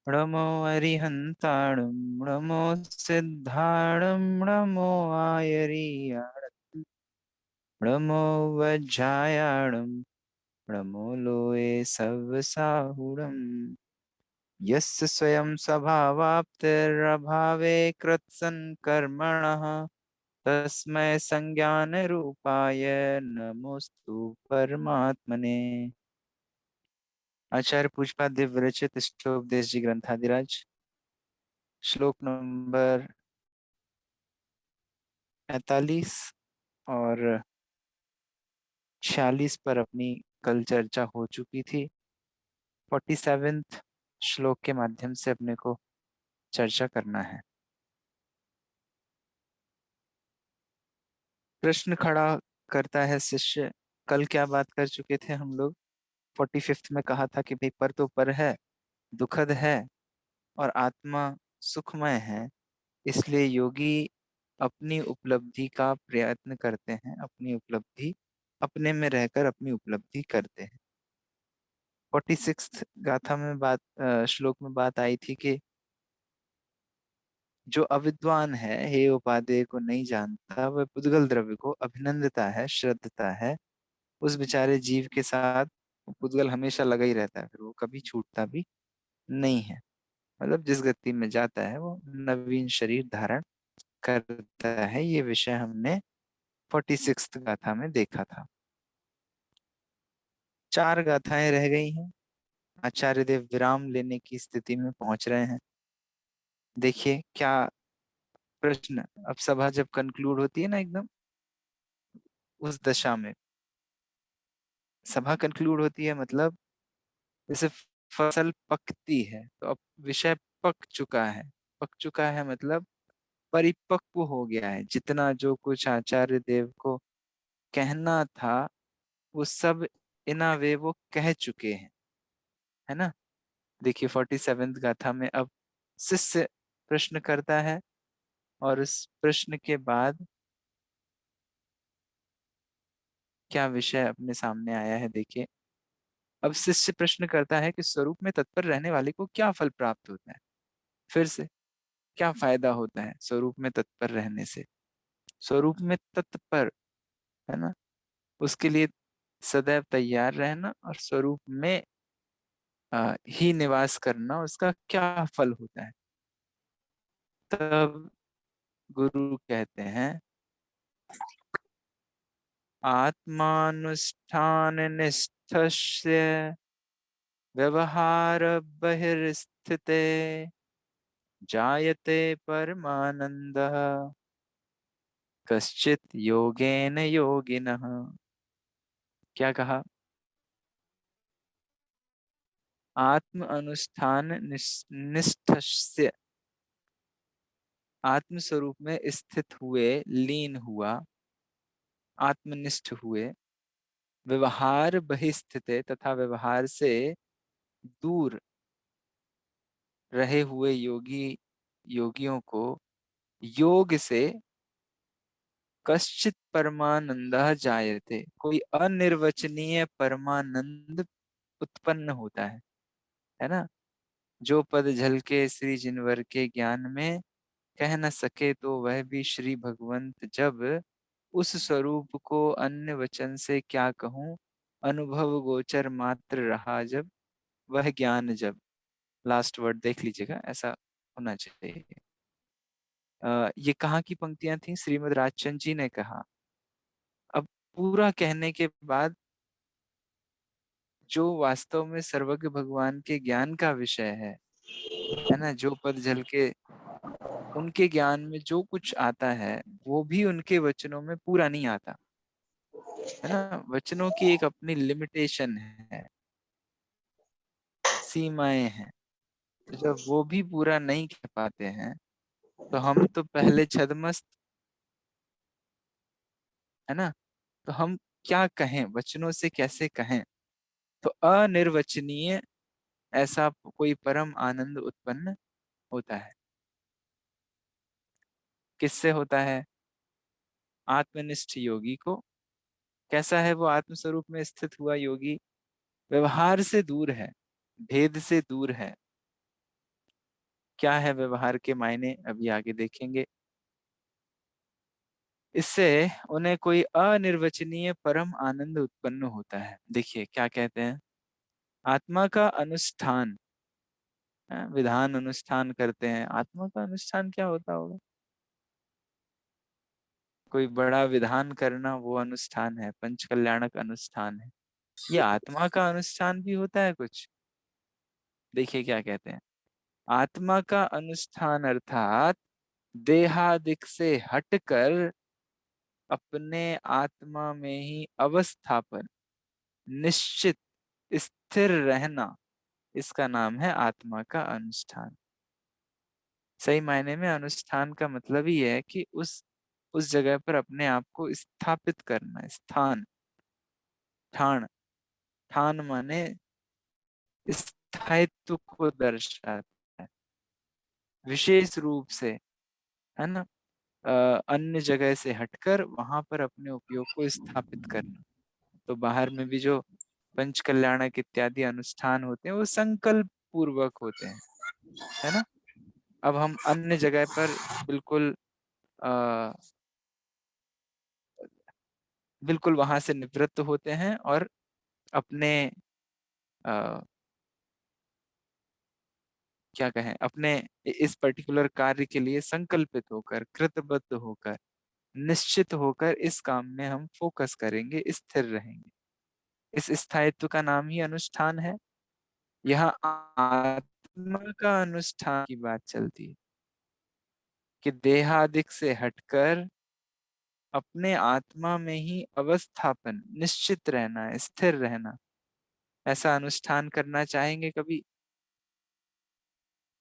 नमो अरिहन्ताणं नमो सिद्धाणं नमो आयरियाणं नमो वज्रायाणं नमो लोये सवसाहुणम् यस्य स्वयं स्वभावाप्तिरभावे कृत्सन्कर्मणः तस्मै संज्ञानरूपाय नमोस्तु परमात्मने। आचार्य पूजपाद विरचित इष्टोपदेश जी ग्रंथादिराज श्लोक नंबर 45 और 46 पर अपनी कल चर्चा हो चुकी थी। 47th श्लोक के माध्यम से अपने को चर्चा करना है। प्रश्न खड़ा करता है शिष्य, कल क्या बात कर चुके थे हम लोग? 45th में कहा था कि भाई पर तो पर है, दुखद है और आत्मा सुखमय है, इसलिए योगी अपनी उपलब्धि का प्रयत्न करते हैं, अपनी उपलब्धि अपने में रहकर अपनी उपलब्धि करते हैं। 46th गाथा में बात श्लोक में बात आई थी कि जो अविद्वान है, हे उपादेय को नहीं जानता, वह पुद्गल द्रव्य को अभिनंदता है, श्रद्धता है, उस बेचारे जीव के साथ पुद्गल हमेशा लगा ही रहता है, फिर वो कभी छूटता भी नहीं है। मतलब जिस गति में जाता है वो नवीन शरीर धारण करता है। ये विषय हमने 46th गाथा में देखा था। 4 गाथाएं रह गई हैं। आचार्य देव विराम लेने की स्थिति में पहुंच रहे हैं। देखिए क्या प्रश्न, अब सभा जब कंक्लूड होती है ना, एकदम उस दशा में सभा कंक्लूड होती है, मतलब जैसे फसल पकती है तो अब विषय पक चुका है। पक चुका है मतलब परिपक्व हो गया है। जितना जो कुछ आचार्य देव को कहना था वो सब इना वे वो कह चुके हैं, है ना। देखिए 47th गाथा में अब शिष्य प्रश्न करता है और उस प्रश्न के बाद क्या विषय अपने सामने आया है देखिए। अब शिष्य प्रश्न करता है कि स्वरूप में तत्पर रहने वाले को क्या फल प्राप्त होता है। फिर से क्या फायदा होता है स्वरूप में तत्पर रहने से? स्वरूप में तत्पर, है ना, उसके लिए सदैव तैयार रहना और स्वरूप में ही निवास करना, उसका क्या फल होता है? तब गुरु कहते हैं, आत्मानुष्ठान निष्ठस्य व्यवहार बहिर्स्थिते जायते परमानंदः कश्चित योगेन योगिनः। क्या कहा? आत्म अनुष्ठान निष्ठस्य, आत्म स्वरूप में स्थित हुए, लीन हुआ, आत्मनिष्ठ हुए, व्यवहार बहिस्थित तथा व्यवहार से दूर रहे हुए योगियों को योग से कश्चित परमानंद जायते, कोई अनिर्वचनीय परमानंद उत्पन्न होता है ना। जो पद झलके श्री जिनवर के ज्ञान में, कह न सके तो वह भी श्री भगवंत जब, उस स्वरूप को अन्य वचन से क्या कहूँ, अनुभव गोचर मात्र रहा जब, वह ज्ञान जब। लास्ट वर्ड देख लीजिएगा, ऐसा होना चाहिए। ये कहाँ की पंक्तियां थी? श्रीमद् राजचंद जी ने कहा। अब पूरा कहने के बाद जो वास्तव में सर्वज्ञ भगवान के ज्ञान का विषय है ना, जो पद झलके उनके ज्ञान में जो कुछ आता है वो भी उनके वचनों में पूरा नहीं आता, है ना। वचनों की एक अपनी लिमिटेशन है, सीमाएं हैं। तो जब वो भी पूरा नहीं कह पाते हैं तो हम तो पहले छदमस्त, है ना। तो हम क्या कहें, वचनों से कैसे कहें? तो अनिर्वचनीय ऐसा कोई परम आनंद उत्पन्न होता है। किससे होता है? आत्मनिष्ठ योगी को। कैसा है वो आत्मस्वरूप में स्थित हुआ योगी? व्यवहार से दूर है, भेद से दूर है, क्या है व्यवहार के मायने, अभी आगे देखेंगे। इससे उन्हें कोई अनिर्वचनीय परम आनंद उत्पन्न होता है। देखिए क्या कहते हैं, आत्मा का अनुष्ठान, विधान अनुष्ठान करते हैं। आत्मा का अनुष्ठान क्या होता होगा? कोई बड़ा विधान करना, वो अनुष्ठान है, पंचकल्याणक अनुष्ठान है। ये आत्मा का अनुष्ठान भी होता है कुछ। देखिए क्या कहते हैं, आत्मा का अनुष्ठान अर्थात देहादिक से हटकर अपने आत्मा में ही अवस्थापन, निश्चित स्थिर रहना, इसका नाम है आत्मा का अनुष्ठान। सही मायने में अनुष्ठान का मतलब ही है कि उस जगह पर अपने आप को स्थापित करना। स्थान, ठाण, ठान माने स्थायित्व को दर्शाता है, विशेष रूप से, है ना। अन्य जगह से हटकर वहां पर अपने उपयोग को स्थापित करना। तो बाहर में भी जो पंच कल्याणक इत्यादि अनुष्ठान होते हैं वो संकल्प पूर्वक होते हैं, है ना। अब हम अन्य जगह पर बिल्कुल आ, बिल्कुल वहां से निवृत्त होते हैं और अपने आ, क्या कहें, अपने इस पर्टिकुलर कार्य के लिए संकल्पित होकर, कृतबद्ध होकर, निश्चित होकर इस काम में हम फोकस करेंगे, स्थिर रहेंगे। इस स्थायित्व का नाम ही अनुष्ठान है। यहाँ आत्मा का अनुष्ठान की बात चलती है कि देहादिक से हटकर अपने आत्मा में ही अवस्थापन, निश्चित रहना, स्थिर रहना, ऐसा अनुष्ठान करना चाहेंगे कभी।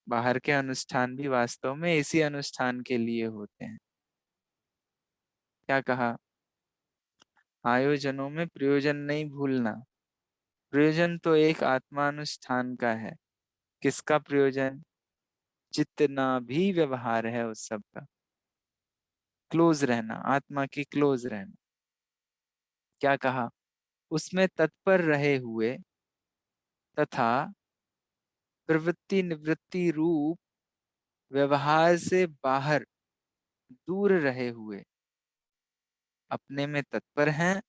बाहर के अनुष्ठान भी वास्तव में इसी अनुष्ठान के लिए होते हैं। क्या कहा, आयोजनों में प्रयोजन नहीं भूलना। प्रयोजन तो एक आत्मानुष्ठान का है। किसका प्रयोजन? जितना भी व्यवहार है उस सब का क्लोज रहना, आत्मा की क्लोज रहना। क्या कहा, उसमें तत्पर रहे हुए तथा प्रवृत्ति निवृत्ति रूप व्यवहार से बाहर दूर रहे हुए, अपने में तत्पर हैं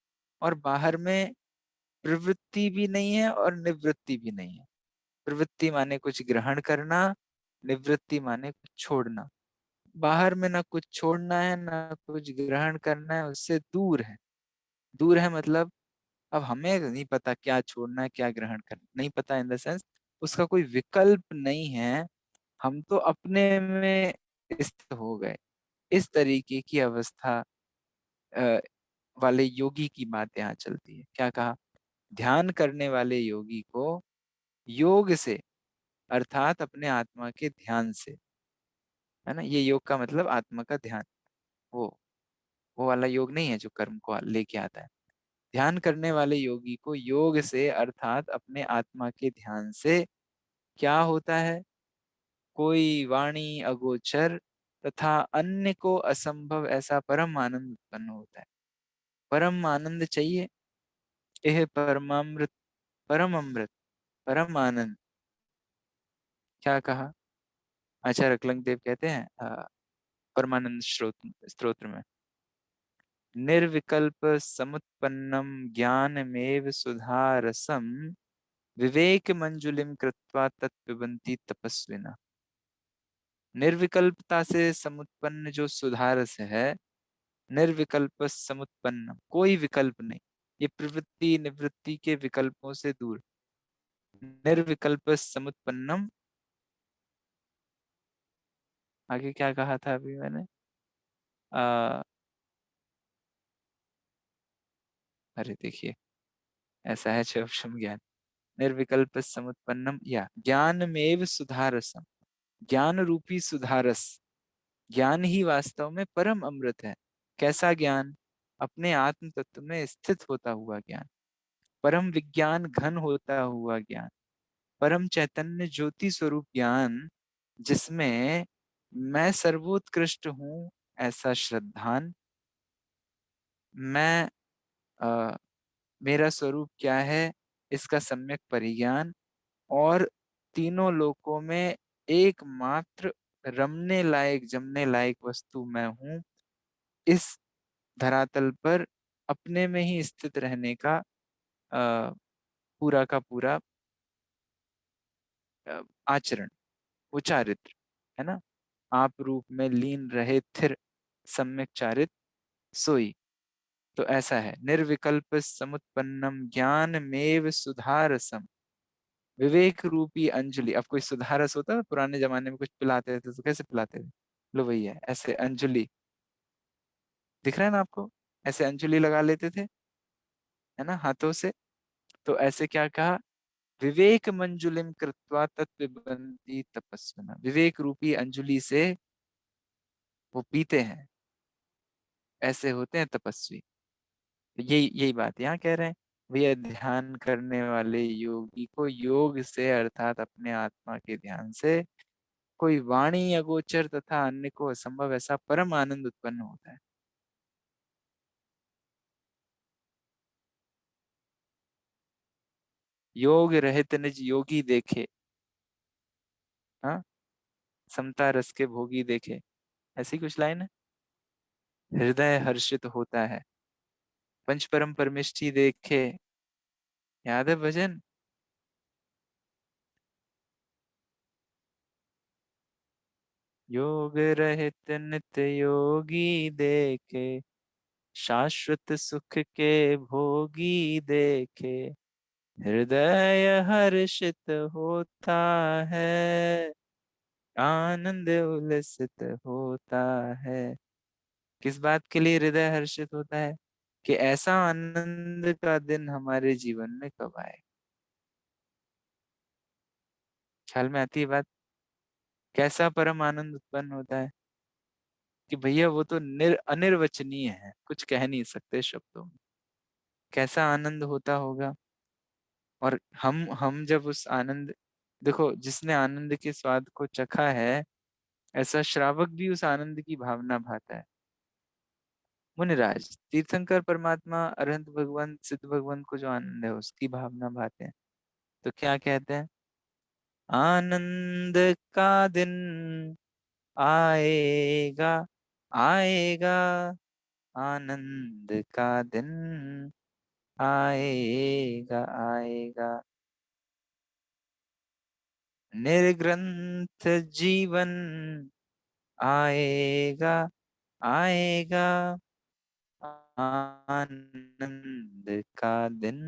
और बाहर में प्रवृत्ति भी नहीं है और निवृत्ति भी नहीं है। प्रवृत्ति माने कुछ ग्रहण करना, निवृत्ति माने कुछ छोड़ना। बाहर में ना कुछ छोड़ना है ना कुछ ग्रहण करना है, उससे दूर है। दूर है मतलब अब हमें नहीं पता क्या छोड़ना है क्या ग्रहण करना, नहीं पता इन द सेंस उसका कोई विकल्प नहीं है। हम तो अपने में स्थित हो गए। इस तरीके की अवस्था अ, वाले योगी की बात यहाँ चलती है। क्या कहा, ध्यान करने वाले योगी को योग से, अर्थात अपने आत्मा के ध्यान से, है ना, ये योग का मतलब आत्मा का ध्यान, वो वो वाला योग नहीं है जो कर्म को लेके आता है। ध्यान करने वाले योगी को योग से, अर्थात अपने आत्मा के ध्यान से क्या होता है, कोई वाणी अगोचर तथा अन्य को असंभव ऐसा परम आनंद उत्पन्न होता है। परम आनंद चाहिए, यह परमामृत, परम अमृत, परम आनंद। क्या कहा, आचार्य अकलंग देव कहते हैं परमानंद स्तोत्र में, निर्विकल्प समुत्पन्नम ज्ञानमेव सुधा रसम विवेक मंजुलिम कृत्वा तत्पिबन्ति तपस्विना। निर्विकल्पता से समुत्पन्न जो सुधारस है, निर्विकल्प समुत्पन्न, कोई विकल्प नहीं, ये प्रवृत्ति निवृत्ति के विकल्पों से दूर। निर्विकल्प समुत्पन्नम, आगे क्या कहा था अभी मैंने, आ, अरे देखिए, ऐसा है क्षम ज्ञान, निर्विकल्प समुत्पन्नम या ज्ञानमेव सुधारसम, ज्ञान रूपी सुधारस। ज्ञान ही वास्तव में परम अमृत है। कैसा ज्ञान? अपने आत्म तत्व में स्थित होता हुआ ज्ञान, परम विज्ञान घन होता हुआ ज्ञान, परम चैतन्य ज्योति स्वरूप ज्ञान, जिसमें मैं सर्वोत्कृष्ट हूँ ऐसा श्रद्धान, मैं मेरा स्वरूप क्या है इसका सम्यक परिज्ञान, और तीनों लोकों में एकमात्र रमने लायक जमने लायक वस्तु मैं हूं, इस धरातल पर अपने में ही स्थित रहने का पूरा का पूरा आचरण, वो चारित्र है ना। आप रूप में लीन रहे थिर, सम्यक चारित सोई। तो ऐसा है, निर्विकल्प समुत्पन्नम ज्ञान मेव सुधारसम, विवेक रूपी अंजलि। अब कोई सुधारस होता है, पुराने जमाने में कुछ पिलाते थे तो कैसे पिलाते थे, लो वही है, ऐसे अंजलि, दिख रहा है ना आपको, ऐसे अंजलि लगा लेते थे, है ना, हाथों से। तो ऐसे क्या कहा, विवेक मंजुलिम कृत्वा तत्पिबन्ति तपस्विना, विवेक रूपी अंजलि से वो पीते हैं, ऐसे होते हैं तपस्वी। तो यही यही बात यहाँ कह रहे हैं, भैया ध्यान करने वाले योगी को योग से अर्थात अपने आत्मा के ध्यान से कोई वाणी अगोचर तथा अन्य को असंभव ऐसा परम आनंद उत्पन्न होता है। योग रहित निज योगी देखे, हाँ, समता रस के भोगी देखे, ऐसी कुछ लाइन है। हृदय हर्षित होता है, पंच परम परमिष्ठी देखे, याद है भजन। योग रहित नित्य योगी देखे, शाश्वत सुख के भोगी देखे, हृदय हर्षित होता है, आनंद उल्लसित होता है। किस बात के लिए हृदय हर्षित होता है, कि ऐसा आनंद का दिन हमारे जीवन में कब आए। ख्याल में आती है बात, कैसा परम आनंद उत्पन्न होता है, कि भैया वो तो अनिर्वचनीय है, कुछ कह नहीं सकते शब्दों में, कैसा आनंद होता होगा। और हम जब उस आनंद, देखो जिसने आनंद के स्वाद को चखा है, ऐसा श्रावक भी उस आनंद की भावना भाता है। मुनिराज, तीर्थंकर परमात्मा, अरहंत भगवान, सिद्ध भगवान को जो आनंद है उसकी भावना भाते हैं। तो क्या कहते हैं, आनंद का दिन आएगा, आएगा, आनंद का दिन आएगा, आएगा, निर्ग्रंथ जीवन आएगा, आएगा, आनंद का दिन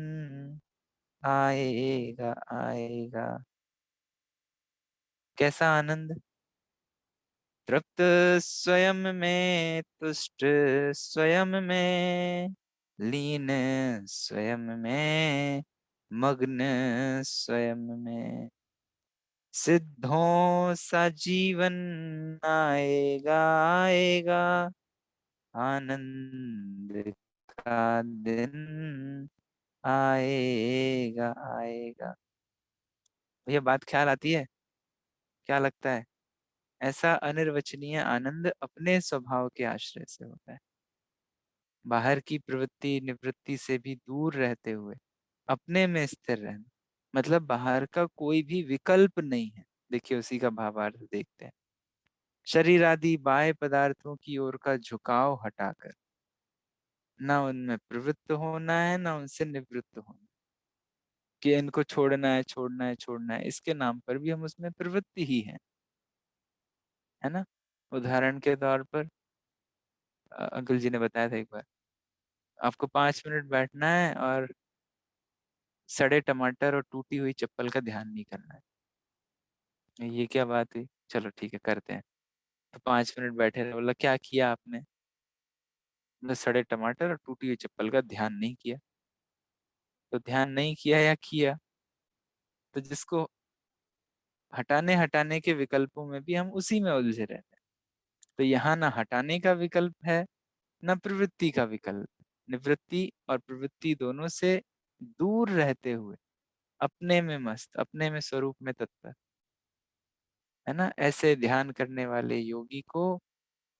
आएगा, आएगा। कैसा आनंद, तृप्त स्वयं में, तुष्ट स्वयं में, लीन स्वयं में, मग्न स्वयं में, सिद्धों सा जीवन आएगा, आएगा, आनंद का दिन आएगा, आएगा। ये बात ख्याल आती है, क्या लगता है। ऐसा अनिर्वचनीय आनंद अपने स्वभाव के आश्रय से होता है, बाहर की प्रवृत्ति निवृत्ति से भी दूर रहते हुए अपने में स्थिर रहना, मतलब बाहर का कोई भी विकल्प नहीं है। देखिए उसी का भावार्थ देखते हैं, शरीर आदि बाह्य पदार्थों की ओर का झुकाव हटाकर, ना उनमें प्रवृत्त होना है ना उनसे निवृत्त होना, कि इनको छोड़ना है, छोड़ना है, छोड़ना है, इसके नाम पर भी हम उसमें प्रवृत्ति ही है ना। उदाहरण के तौर पर अंकल जी ने बताया था एक बार, आपको 5 मिनट बैठना है और सड़े टमाटर और टूटी हुई चप्पल का ध्यान नहीं करना है। ये क्या बात हुई, चलो ठीक है करते हैं। तो 5 मिनट बैठे रहे, बोला क्या किया आपने, बोला सड़े टमाटर और टूटी हुई चप्पल का ध्यान नहीं किया। तो ध्यान नहीं किया या किया, तो जिसको हटाने हटाने के विकल्पों में भी हम उसी में उलझे रहते हैं। तो यहाँ ना हटाने का विकल्प है, न प्रवृत्ति का विकल्प, निवृत्ति और प्रवृत्ति दोनों से दूर रहते हुए अपने में मस्त, अपने में स्वरूप में तत्पर, है ना। ऐसे ध्यान करने वाले योगी को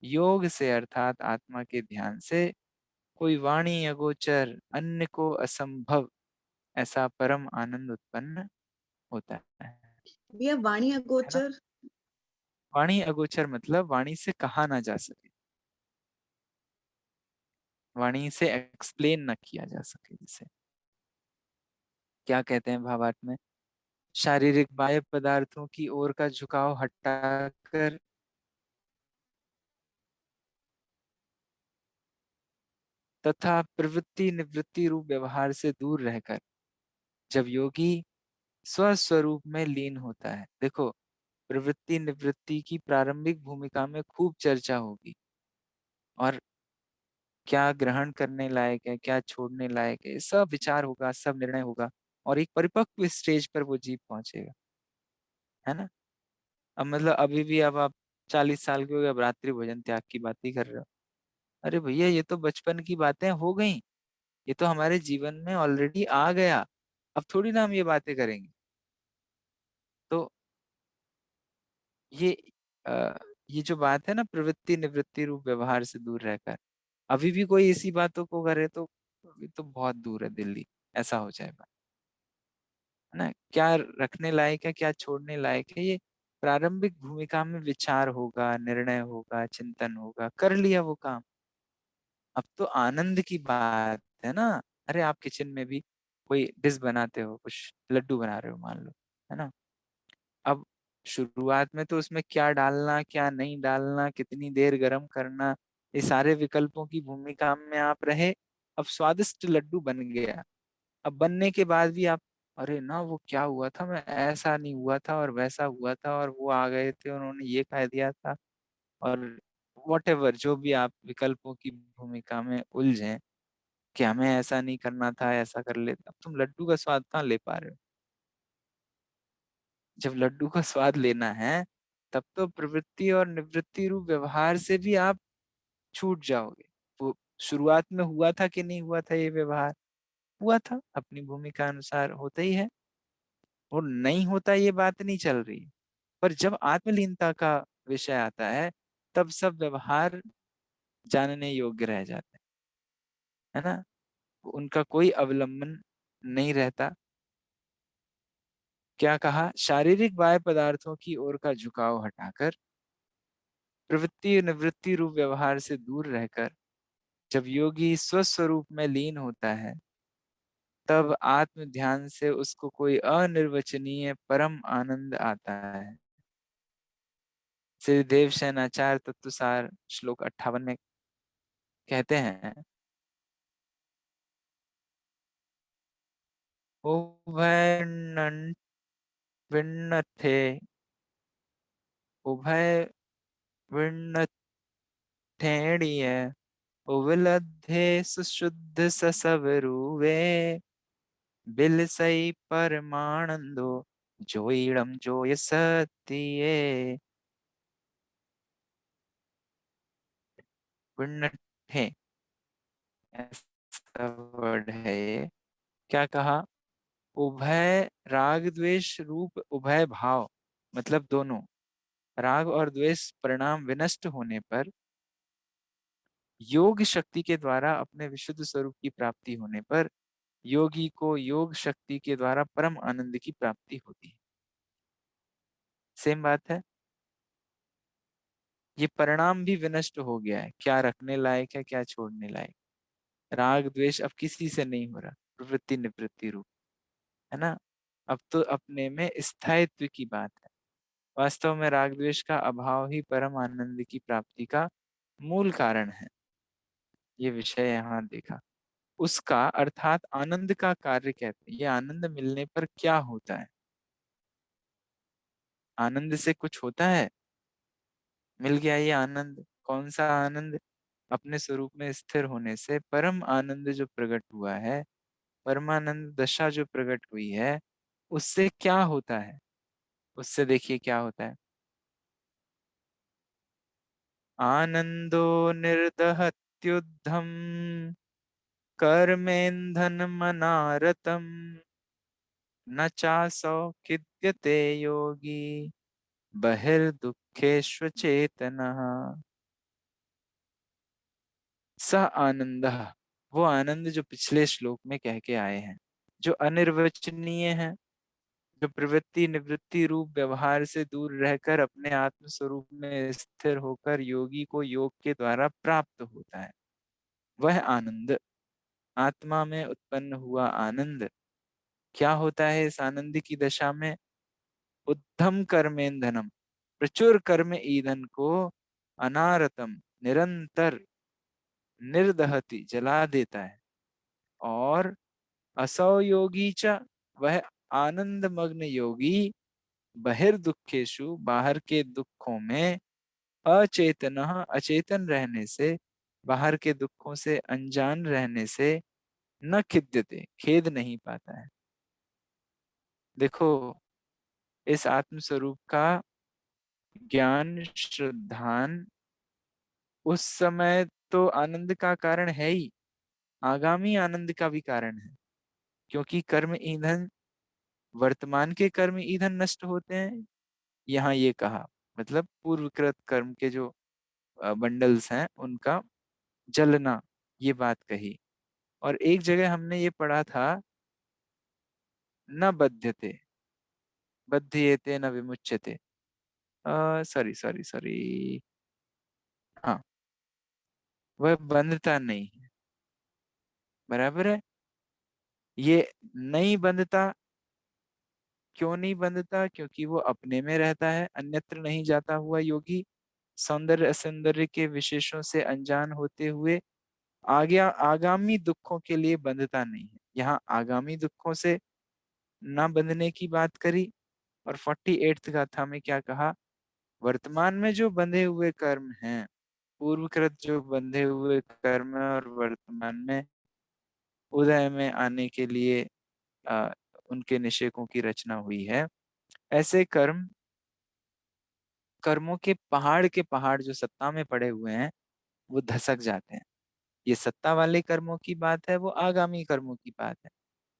योग से अर्थात आत्मा के ध्यान से कोई वाणी अगोचर, अन्य को असंभव ऐसा परम आनंद उत्पन्न होता है भैया वाणी ना। अगोचर वाणी अगोचर मतलब वाणी से कहा ना जा सके, वाणी से एक्सप्लेन ना किया जा सके। जिसे क्या कहते हैं भावार्थ में, शारीरिक बाह्य पदार्थों की ओर का झुकाव हटाकर तथा प्रवृत्ति निवृत्ति रूप व्यवहार से दूर रहकर जब योगी स्वस्वरूप में लीन होता है। देखो, प्रवृत्ति निवृत्ति की प्रारंभिक भूमिका में खूब चर्चा होगी, और क्या ग्रहण करने लायक है, क्या छोड़ने लायक है, सब विचार होगा, सब निर्णय होगा, और एक परिपक्व स्टेज पर वो जीव पहुंचेगा, है ना। अब मतलब अभी भी, अब आप 40 साल के हो गए, अब रात्रि भोजन त्याग की बात ही कर रहे हो। अरे भैया, ये तो बचपन की बातें हो गई, ये तो हमारे जीवन में ऑलरेडी आ गया, अब थोड़ी ना हम ये बातें करेंगे। तो ये आ, ये जो बात है ना, प्रवृत्ति निवृत्ति रूप व्यवहार से दूर रहकर, अभी भी कोई इसी बातों को करे तो अभी तो बहुत दूर है दिल्ली, ऐसा हो जाएगा, है ना। क्या रखने लायक है, क्या छोड़ने लायक है, ये प्रारंभिक भूमिका में विचार होगा, निर्णय होगा, चिंतन होगा, कर लिया वो काम। अब तो आनंद की बात है ना। अरे आप किचन में भी कोई डिश बनाते हो, कुछ लड्डू बना रहे हो मान लो, है ना। अब शुरुआत में तो उसमें क्या डालना, क्या नहीं डालना, कितनी देर गर्म करना, ये सारे विकल्पों की भूमिका में आप रहे। अब स्वादिष्ट लड्डू बन गया। अब बनने के बाद भी आप, अरे ना वो क्या हुआ था, मैं ऐसा नहीं हुआ था और वैसा हुआ था, और वो आ गए थे उन्होंने ये कह दिया था, और वॉट एवर, जो भी आप विकल्पों की भूमिका में उलझे कि हमें ऐसा नहीं करना था, ऐसा कर लेते, अब तुम लड्डू का स्वाद कहाँ ले पा रहे हो। जब लड्डू का स्वाद लेना है, तब तो प्रवृत्ति और निवृत्ति रूप व्यवहार से भी आप छूट जाओगे। वो शुरुआत में हुआ था कि नहीं हुआ था, ये व्यवहार हुआ था, अपनी भूमिका अनुसार होता ही है, और नहीं होता ये बात नहीं चल रही है। पर जब आत्मलीनता का विषय आता है, तब सब व्यवहार जानने योग्य रह जाते हैं, है ना। उनका कोई अवलंबन नहीं रहता। क्या कहा, शारीरिक बाह्य पदार्थों की ओर का झुकाव हटाकर प्रवृत्ति निवृत्ति रूप व्यवहार से दूर रहकर जब योगी स्वस्वरूप में लीन होता है, तब आत्म ध्यान से उसको कोई अनिर्वचनीय परम आनंद आता है। श्री देव सेनाचार्य तत्वसार श्लोक 58 में कहते हैं, उभय विण्णथे उभय विण्णथेड़िय उवलब्धे सुशुद्ध ससवरुवे बिलसई परमानंदो जोइडम जोय सतिये। विण्णठे ऐसा वर्ड है ये। क्या कहा, उभय राग द्वेष रूप उभय भाव, मतलब दोनों, राग और द्वेष परिणाम विनष्ट होने पर, योग शक्ति के द्वारा अपने विशुद्ध स्वरूप की प्राप्ति होने पर, योगी को योग शक्ति के द्वारा परम आनंद की प्राप्ति होती है। सेम बात है। ये परिणाम भी विनष्ट हो गया है, क्या रखने लायक है, क्या छोड़ने लायक। राग द्वेष अब किसी से नहीं हो रहा, प्रवृत्ति निवृत्ति रूप, है ना। अब तो अपने में स्थायित्व की बात है। वास्तव में राग द्वेष का अभाव ही परम आनंद की प्राप्ति का मूल कारण है। ये विषय यहाँ देखा। उसका अर्थात आनंद का कार्य कहते हैं। ये आनंद मिलने पर क्या होता है, आनंद से कुछ होता है, मिल गया ये आनंद। कौन सा आनंद, अपने स्वरूप में स्थिर होने से परम आनंद जो प्रकट हुआ है, परमानंद दशा जो प्रकट हुई है, उससे क्या होता है। उससे देखिए क्या होता है, आनंदो निर्दहत्युद्धम कर्मेंधन मनारतम न चासौ खिद्यते योगी बहिर्दुखेष्व चेतनः। स आनंद, वो आनंद जो पिछले श्लोक में कह के आए हैं, जो अनिर्वचनीय है, जो प्रवृत्ति निवृत्ति रूप व्यवहार से दूर रहकर अपने आत्म स्वरूप में स्थिर होकर योगी को योग के द्वारा प्राप्त होता है, वह आनंद, आत्मा में उत्पन्न हुआ आनंद। क्या होता है इस आनंद की दशा में? उद्धम कर्मेंधनम, प्रचुर कर्म ईंधन को अनारतम, निरंतर, निर्दहति, जला देता है। और असौ योगी च, वह आनंद मग्न योगी, बहिर्दुखेषु, बाहर के दुखों में, अचेतन, अचेतन रहने से, बाहर के दुखों से अनजान रहने से, न खिद्यते, खेद नहीं पाता है। देखो, इस आत्म स्वरूप का ज्ञान श्रद्धान उस समय तो आनंद का कारण है ही, आगामी आनंद का भी कारण है। क्योंकि कर्म ईंधन, वर्तमान के कर्म ईंधन नष्ट होते हैं, यहाँ ये कहा, मतलब पूर्वकृत कर्म के जो बंडल्स हैं उनका जलना, ये बात कही। और एक जगह हमने ये पढ़ा था, न बध्यते, बध्येते न विमुच्यते, सॉरी सॉरी सॉरी, हाँ, वह बंधता नहीं है, बराबर है। ये नहीं बंधता, क्यों नहीं बंधता? क्योंकि वो अपने में रहता है, अन्यत्र नहीं जाता हुआ योगी, सौंदर्य असौंदर्य के विशेषों से अनजान होते हुए आगे आगामी दुखों के लिए बंधता नहीं है। यहाँ आगामी दुखों से ना बंधने की बात करी। और 48th गाथा में क्या कहा? वर्तमान में जो बंधे हुए कर्म हैं, पूर्वकृत जो बंधे हुए कर्म है, और वर्तमान में उदय में आने के लिए आ, उनके निषेकों की रचना हुई है। ऐसे कर्म, कर्मों के पहाड़ जो सत्ता में पड़े हुए हैं, वो धसक जाते हैं। ये सत्ता वाले कर्मों की बात है, वो आगामी कर्मों की बात है।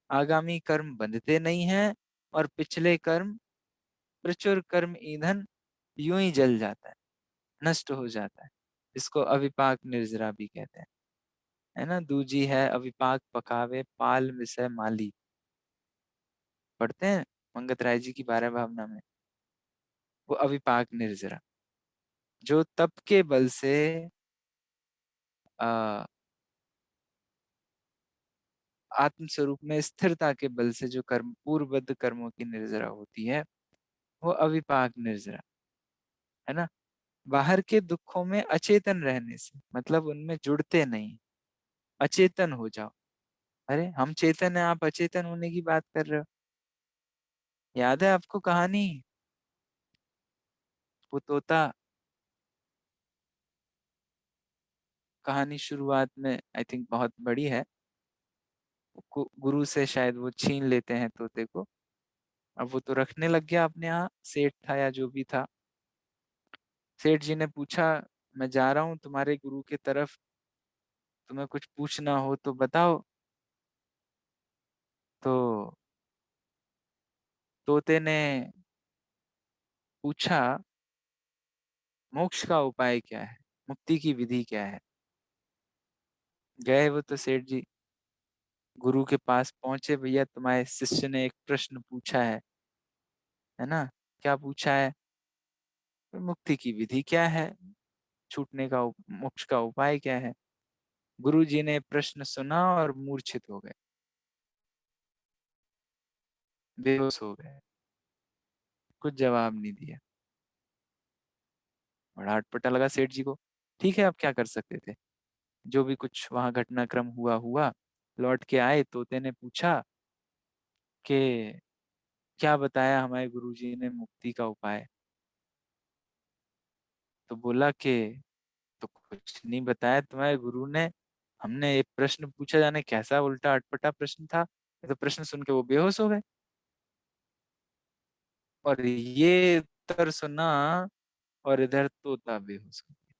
आगामी कर्म बंधते नहीं हैं, और पिछले कर्म, प्रचुर कर्म ईंधन यूं ही जल जाता है, नष्ट हो जाता है। इसको अविपाक निर्जरा भी कहते हैं, है ना। दूजी है, अविपाक पकावे पाल विषय माली, पढ़ते हैं मंगत राय जी की 12 भावना में। वो अविपाक निर्जरा, जो तप के बल से आ, आत्म स्वरूप में स्थिरता के बल से जो कर्म, पूर्वबद्ध कर्मों की निर्जरा होती है, वो अविपाक निर्जरा, है ना। बाहर के दुखों में अचेतन रहने से, मतलब उनमें जुड़ते नहीं, अचेतन हो जाओ। अरे हम चेतन है, आप अचेतन होने की बात कर रहे हो। याद है आपको कहानी, वो तोता, कहानी शुरुआत में आई थिंक बहुत बड़ी है। गुरु से शायद वो छीन लेते हैं तोते को। अब वो तो रखने लग गया अपने यहाँ, सेठ था या जो भी था। सेठ जी ने पूछा, मैं जा रहा हूँ तुम्हारे गुरु की तरफ, तुम्हें कुछ पूछना हो तो बताओ। तो तोते ने पूछा, मोक्ष का उपाय क्या है, मुक्ति की विधि क्या है। गए वो तो सेठ जी, गुरु के पास पहुंचे, भैया तुम्हारे शिष्य ने एक प्रश्न पूछा है ना। क्या पूछा है? तो मुक्ति की विधि क्या है, छूटने का मोक्ष का उपाय क्या है। गुरु जी ने प्रश्न सुना और मूर्छित हो गए, बेहोश हो गए, कुछ जवाब नहीं दिया। बड़ा अटपटा लगा सेठ जी को। ठीक है, अब क्या कर सकते थे, जो भी कुछ वहां घटनाक्रम हुआ हुआ। लौट के आए, तोते ने पूछा कि क्या बताया हमारे गुरुजी ने मुक्ति का उपाय। तो बोला कि तो कुछ नहीं बताया तुम्हारे गुरु ने, हमने एक प्रश्न पूछा, जाने कैसा उल्टा अटपटा प्रश्न था। ये तो प्रश्न सुन के वो बेहोश हो गए। और ये उत्तर सुना, और इधर तोता बेहोश हो गया।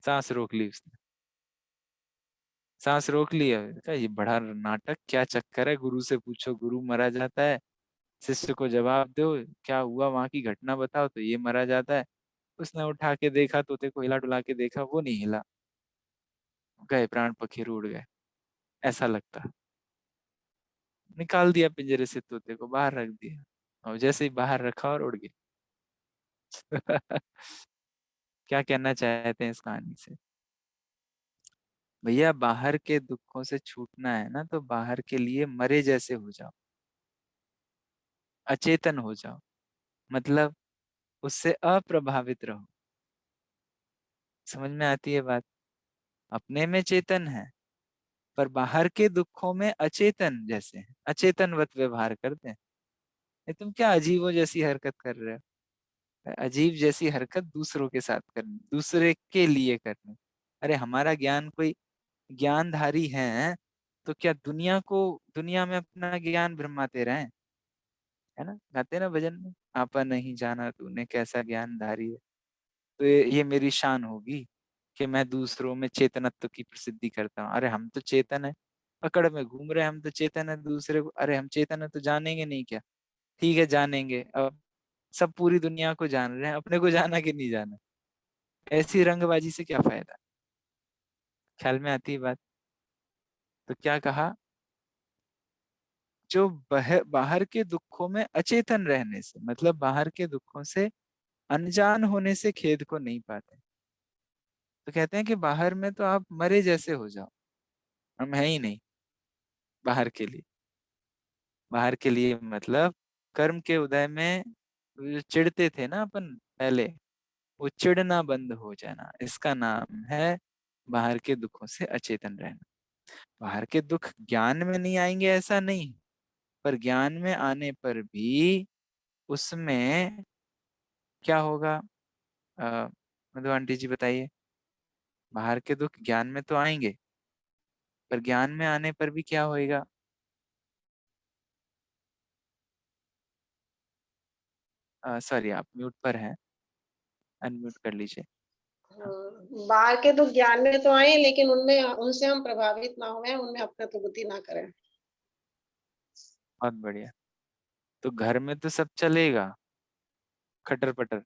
सांस रोक ली उसने, सांस रोक लिया। कहा, ये बड़ा नाटक, क्या चक्कर है, गुरु से पूछो, गुरु मरा जाता है, शिष्य को जवाब दो, क्या हुआ वहां की घटना बताओ, तो ये मरा जाता है। उसने उठा के देखा, तोते को हिला डुला के देखा, वो नहीं हिला। गए प्राण पखेरु, उड़ गए, ऐसा लगता। निकाल दिया पिंजरे से, तोते को बाहर रख दिया, और जैसे ही बाहर रखा और उड़ गया। क्या कहना चाहते हैं इस कहानी से? भैया बाहर के दुखों से छूटना है ना, तो बाहर के लिए मरे जैसे हो जाओ, अचेतन हो जाओ, मतलब उससे अप्रभावित रहो। समझ में आती है बात? अपने में चेतन है, पर बाहर के दुखों में अचेतन जैसे हैं, अचेतनवत व्यवहार करते हैं। ये तुम क्या अजीबो जैसी हरकत कर रहे हो? अजीब जैसी हरकत दूसरों के साथ करनी, दूसरे के लिए करनी। अरे हमारा ज्ञान कोई ज्ञानधारी है, तो क्या दुनिया में अपना ज्ञान भ्रमाते रहे? है ना, गाते ना भजन में, आपा नहीं जाना तूने कैसा ज्ञानधारी है। तो ये मेरी शान होगी कि मैं दूसरों में चेतनत्व की प्रसिद्धि करता हूँ। अरे हम तो चेतन है, पकड़ में घूम रहे हैं, हम तो चेतन है दूसरे को, अरे हम चेतन है तो जानेंगे नहीं क्या? ठीक है जानेंगे, अब सब पूरी दुनिया को जान रहे हैं, अपने को जाना कि नहीं जाना? ऐसी रंगबाजी से क्या फायदा? ख्याल में आती है बात? तो क्या कहा, जो बाहर के दुखों में अचेतन रहने से, मतलब बाहर के दुखों से अनजान होने से खेद को नहीं पाते। तो कहते हैं कि बाहर में तो आप मरे जैसे हो जाओ, हम है ही नहीं बाहर के लिए। बाहर के लिए मतलब कर्म के उदय में जो चिढ़ते थे ना अपन पहले, वो चिढ़ना बंद हो जाना, इसका नाम है बाहर के दुखों से अचेतन रहना। बाहर के दुख ज्ञान में नहीं आएंगे ऐसा नहीं, पर ज्ञान में आने पर भी उसमें क्या होगा? अ, मधु आंटी जी बताइए। बाहर के दुख ज्ञान में तो आएंगे, पर ज्ञान में आने पर भी क्या होएगा? सॉरी आप म्यूट पर हैं, अनम्यूट कर लीजिए। हाँ, हाँ, बाहर के तो ज्ञान में तो आए, लेकिन उनमें उनसे हम प्रभावित ना हुए, उनमें अपना तो बुद्धि ना करें। बहुत बढ़िया। तो घर में तो सब चलेगा, खटर पटर,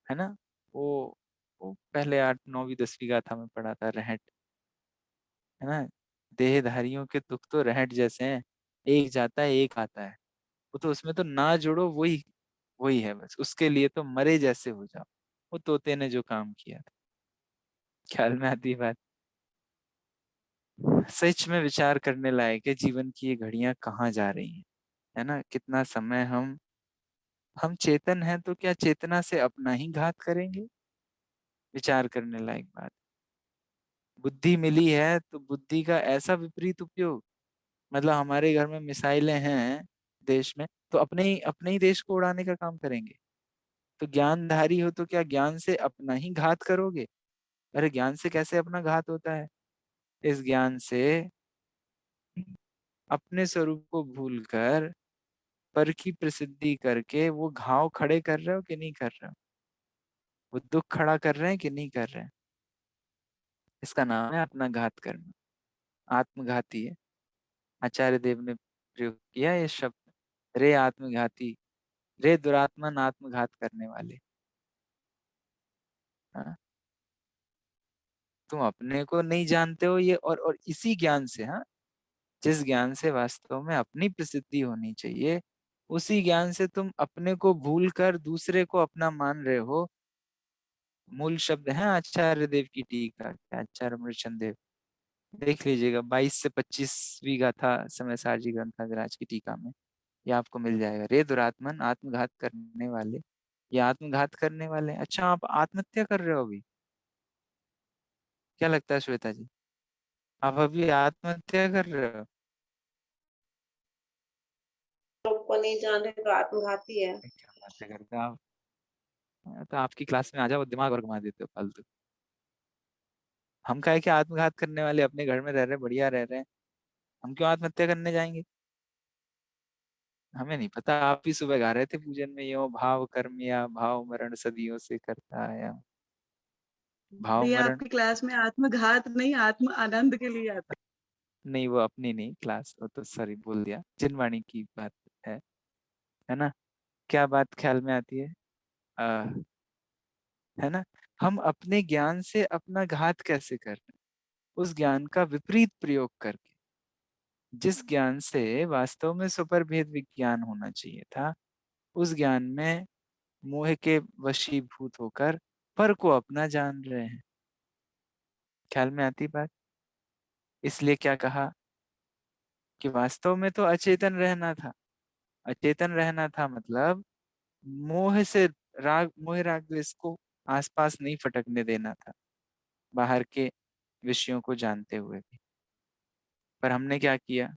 है ना? वो वो पहले 8 9वीं 10वीं का था, मैं पढ़ा था रहट, है ना? देहधारियों के दुख तो रहट जैसे हैं, एक जाता है एक आता है। वो तो उसमें तो ना जुड़ो, वही वही है बस, उसके लिए तो मरे जैसे हो जाओ। वो तोते ने जो काम किया था। ख्याल में आती है बात? सच में विचार करने लायक है, जीवन की ये घड़ियां कहाँ जा रही हैं, है ना? कितना समय हम चेतन हैं तो क्या चेतना से अपना ही घात करेंगे? विचार करने लायक बात। बुद्धि मिली है तो बुद्धि का ऐसा विपरीत उपयोग, मतलब हमारे घर में मिसाइलें हैं देश में, तो अपने ही देश को उड़ाने का काम करेंगे। तो ज्ञानधारी हो तो क्या ज्ञान से अपना ही घात करोगे? अरे ज्ञान से कैसे अपना घात होता है? इस ज्ञान से अपने स्वरूप को भूलकर पर की प्रसिद्धि करके वो घाव खड़े कर रहे हो कि नहीं कर रहे हो? वो दुख खड़ा कर रहे हैं कि नहीं कर रहे हैं? इसका नाम है अपना घात करना, आत्मघाती है। आचार्य देव ने प्रयोग किया ये शब्द, रे आत्मघाती, रे दुरात्मन आत्मघात करने वाले। हाँ? तुम अपने को नहीं जानते हो ये, और इसी ज्ञान से, हाँ, जिस ज्ञान से वास्तव में अपनी प्रसिद्धि होनी चाहिए, उसी ज्ञान से तुम अपने को भूल कर दूसरे को अपना मान रहे हो। मूल शब्द है आचार्य देव की टीका, आचार्य अमृतचंद देव, देख लीजिएगा 22 से 25वीं गाथा समय सारजी ग्रंथराज की टीका में, ये आपको मिल जाएगा। रे दुरात्मन आत्मघात करने वाले, ये आत्मघात करने वाले। अच्छा आप आत्महत्या कर रहे हो अभी? क्या लगता है श्वेता जी, आप अभी आत्महत्या कर रहे हो? लोग को नहीं जाने तो आत्मघाती है। क्या बातें करते हो आप? तो आपकी क्लास में आ जाओ, दिमाग और घुमा देते हो फालतू। हम काहे के आत्मघात करने वाले, अपने घर में रह रहे, बढ़िया रह रहे हैं, हम क्यों आत्महत्या करने जाएंगे? हमें नहीं पता, आप ही सुबह गा रहे थे पूजन में, यो भाव कर्म या भाव मरण सदियों से करता आया हूं। भाव भैया मरण आपकी क्लास में आत्मघात नहीं, आत्म आनंद के लिए आता नहीं, वो अपनी नहीं क्लास, वो तो सॉरी बोल दिया, जिनवाणी की बात है ना? क्या बात ख्याल में आती है? आ, है ना? हम अपने ज्ञान से अपना घात कैसे कर रहे हैं? उस ज्ञान का विपरीत प्रयोग करके, जिस ज्ञान से वास्तव में सुपरभेद विज्ञान होना चाहिए था, उस ज्ञान में मोह के वशीभूत होकर पर को अपना जान रहे हैं। ख्याल में आती बात? इसलिए क्या कहा कि वास्तव में तो अचेतन रहना था। अचेतन रहना था मतलब मोह से मोह राग द्वेष को आसपास नहीं फटकने देना था, बाहर के विषयों को जानते हुए भी। पर हमने क्या किया?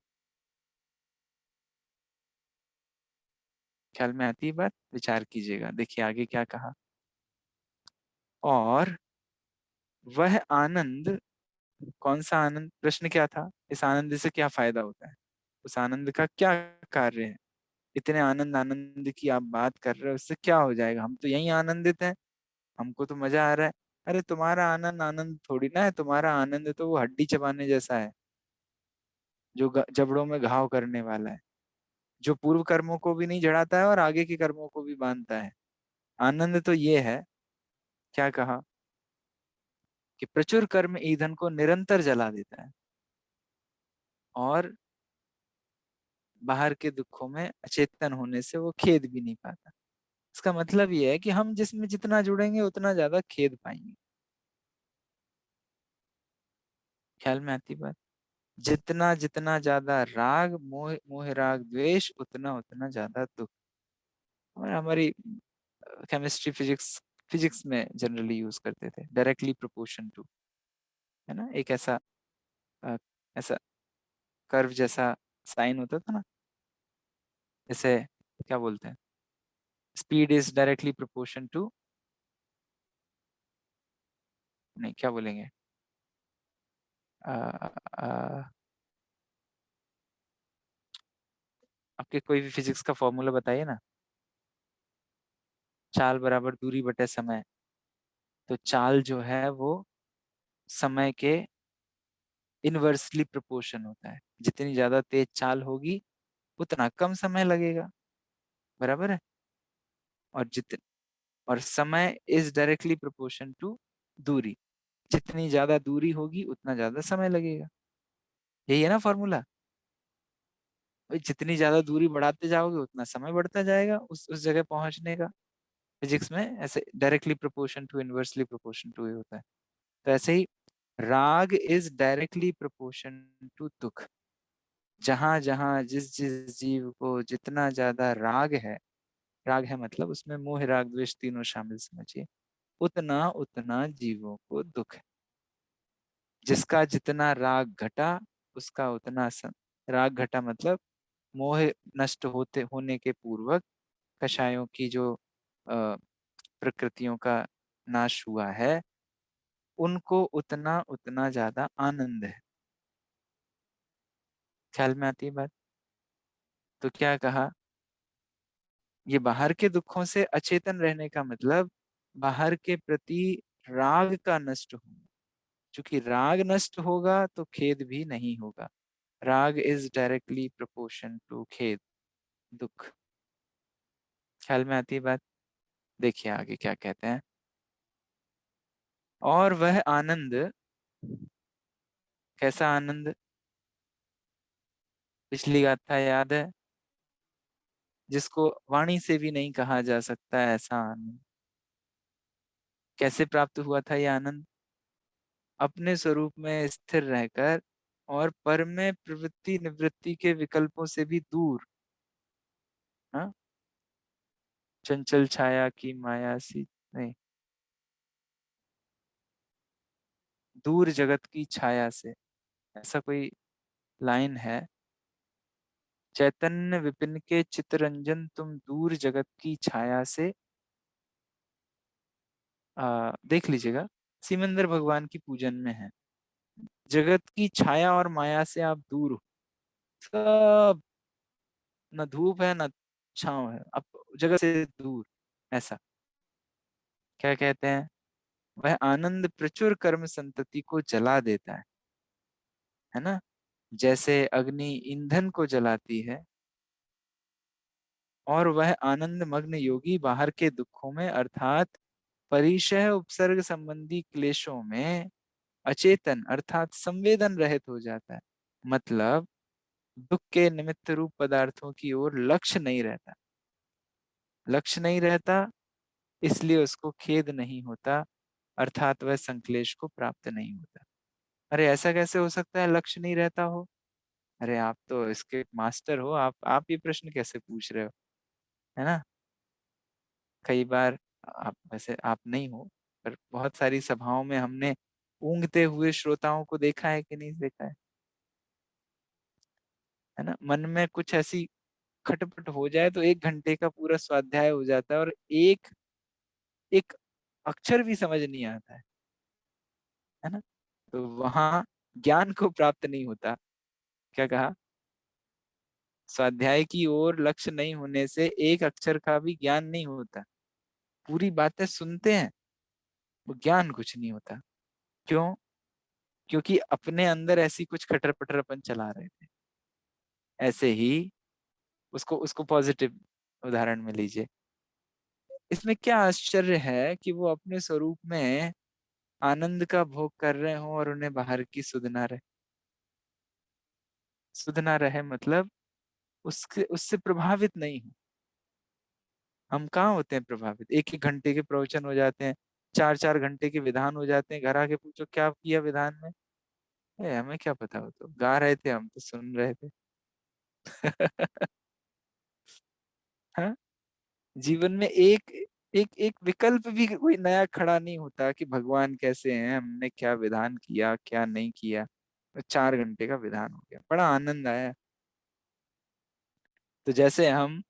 ख्याल में आती है बात? विचार कीजिएगा। देखिए आगे क्या कहा। और वह आनंद, कौन सा आनंद? प्रश्न क्या था? इस आनंद से क्या फायदा होता है? उस आनंद का क्या कार्य है? इतने आनंद आनंद की आप बात कर रहे हो, उससे क्या हो जाएगा? हम तो यही आनंदित हैं, हमको तो मजा आ रहा है। अरे तुम्हारा आनंद आनंद थोड़ी ना है, तुम्हारा आनंद तो वो हड्डी चबाने जैसा है, जो जबड़ों में घाव करने वाला है, जो पूर्व कर्मों को भी नहीं जड़ाता है और आगे के कर्मों को भी बांधता है। आनंद तो ये है, क्या कहा, कि प्रचुर कर्म ईंधन को निरंतर जला देता है और बाहर के दुखों में अचेतन होने से वो खेद भी नहीं पाता। इसका मतलब ये है कि हम जिसमें जितना जुड़ेंगे उतना ज्यादा खेद पाएंगे। ख्याल में आती बात? जितना जितना ज्यादा राग, मोह मोह राग द्वेष, उतना उतना ज्यादा दुख। और हमारी केमिस्ट्री फिजिक्स फिजिक्स में जनरली यूज करते थे डायरेक्टली प्रोपोर्शन टू, है ना? एक ऐसा अ, ऐसा कर्व जैसा साइन होता था ना, जैसे क्या बोलते हैं, speed is directly proportion to, नहीं क्या बोलेंगे, अ, अ, आपके कोई भी फिजिक्स का फॉर्मूला बताइए ना। चाल बराबर दूरी बटे समय। तो चाल जो है वो समय के इनवर्सली प्रोपोर्शन होता है। जितनी ज्यादा तेज चाल होगी उतना कम समय लगेगा, बराबर है। और और समय इज डायरेक्टली प्रोपोर्शन टू दूरी। जितनी ज्यादा दूरी होगी उतना ज्यादा समय लगेगा। यही है ना फॉर्मूला? भाई जितनी ज्यादा दूरी बढ़ाते जाओगे उतना समय बढ़ता जाएगा उस जगह पहुंचने का। फिजिक्स में ऐसे directly proportion to inversely proportion to ही होता है। तो ऐसे ही राग इज डायरेक्टली प्रोपोर्शन टू दुख। जहां जहां जिस जिस जीव को जितना ज्यादा राग है, राग है मतलब उसमें मोह राग द्वेष तीनों शामिल समझिए, उतना उतना जीवों को दुख है। जिसका जितना राग घटा उसका उतना राग घटा मतलब मोह नष्ट होते होने के पूर्वक कषायों की जो प्रकृतियों का नाश हुआ है, उनको उतना उतना ज्यादा आनंद है। ख्याल में आती है बात? तो क्या कहा, ये बाहर के दुखों से अचेतन रहने का मतलब बाहर के प्रति राग का नष्ट होना। क्योंकि राग नष्ट होगा तो खेद भी नहीं होगा। राग इज डायरेक्टली प्रोपोर्शन टू खेद, दुख। ख्याल में आती है बात? देखिए आगे क्या कहते हैं। और वह आनंद, कैसा आनंद? पिछली गाथा याद है, जिसको वाणी से भी नहीं कहा जा सकता है ऐसा आनंद। कैसे प्राप्त हुआ था यह आनंद? अपने स्वरूप में स्थिर रहकर और पर में प्रवृत्ति निवृत्ति के विकल्पों से भी दूर। हाँ, चंचल छाया की माया सी, नहीं, दूर जगत की छाया से, ऐसा कोई लाइन है। चैतन्य विपिन के चितरंजन तुम दूर जगत की छाया से, देख लीजिएगा, सिमंदर भगवान की पूजन में है। जगत की छाया और माया से आप दूर हो, सब, न धूप है न छांव है, आप जगत से दूर, ऐसा। क्या कहते हैं, वह आनंद प्रचुर कर्म संतति को जला देता है ना? जैसे अग्नि ईंधन को जलाती है। और वह आनंद मग्न योगी बाहर के दुखों में अर्थात परिशय उपसर्ग संबंधी क्लेशों में अचेतन अर्थात संवेदन रहित हो जाता है। मतलब दुख के निमित्त रूप पदार्थों की ओर लक्ष्य नहीं रहता। लक्ष्य नहीं रहता, इसलिए उसको खेद नहीं होता, अर्थात वह संक्लेश को प्राप्त नहीं होता। अरे ऐसा कैसे हो सकता है लक्ष्य नहीं रहता हो? अरे आप तो इसके मास्टर हो, आप ये प्रश्न कैसे पूछ रहे हो, है ना? कई बार, आप वैसे आप नहीं हो, पर बहुत सारी सभाओं में हमने ऊँघते हुए श्रोताओं को देखा है कि नहीं देखा है ना? मन में कुछ ऐसी खटपट हो जाए तो 1 घंटे का पूरा स्वाध्याय हो जाता है और एक एक अक्षर भी समझ नहीं आता है ना? तो वहां ज्ञान को प्राप्त नहीं होता। क्या कहा? स्वाध्याय की ओर लक्ष्य नहीं होने से एक अक्षर का भी ज्ञान नहीं होता। पूरी बातें सुनते हैं, वो ज्ञान कुछ नहीं होता। क्यों? क्योंकि अपने अंदर ऐसी कुछ खटर पटरपन चला रहे थे। ऐसे ही उसको उसको पॉजिटिव उदाहरण में लीजिए। इसमें क्या आश्चर्य है कि वो अपने स्वरूप में आनंद का भोग कर रहे हो और उन्हें बाहर की सुध ना रहे। सुध ना रहे मतलब उसके उससे प्रभावित नहीं हो। हम कहाँ होते हैं प्रभावित? 1-1 घंटे के प्रवचन हो जाते हैं, 4-4 घंटे के विधान हो जाते हैं। घर आके पूछो क्या किया विधान में, हमें क्या पता, हो तो गा रहे थे, हम तो सुन रहे थे। हाँ? जीवन में एक एक एक विकल्प भी कोई नया खड़ा नहीं होता कि भगवान कैसे हैं, हमने क्या विधान किया, क्या नहीं किया। 4 घंटे का विधान हो गया, बड़ा आनंद आया। तो जैसे हम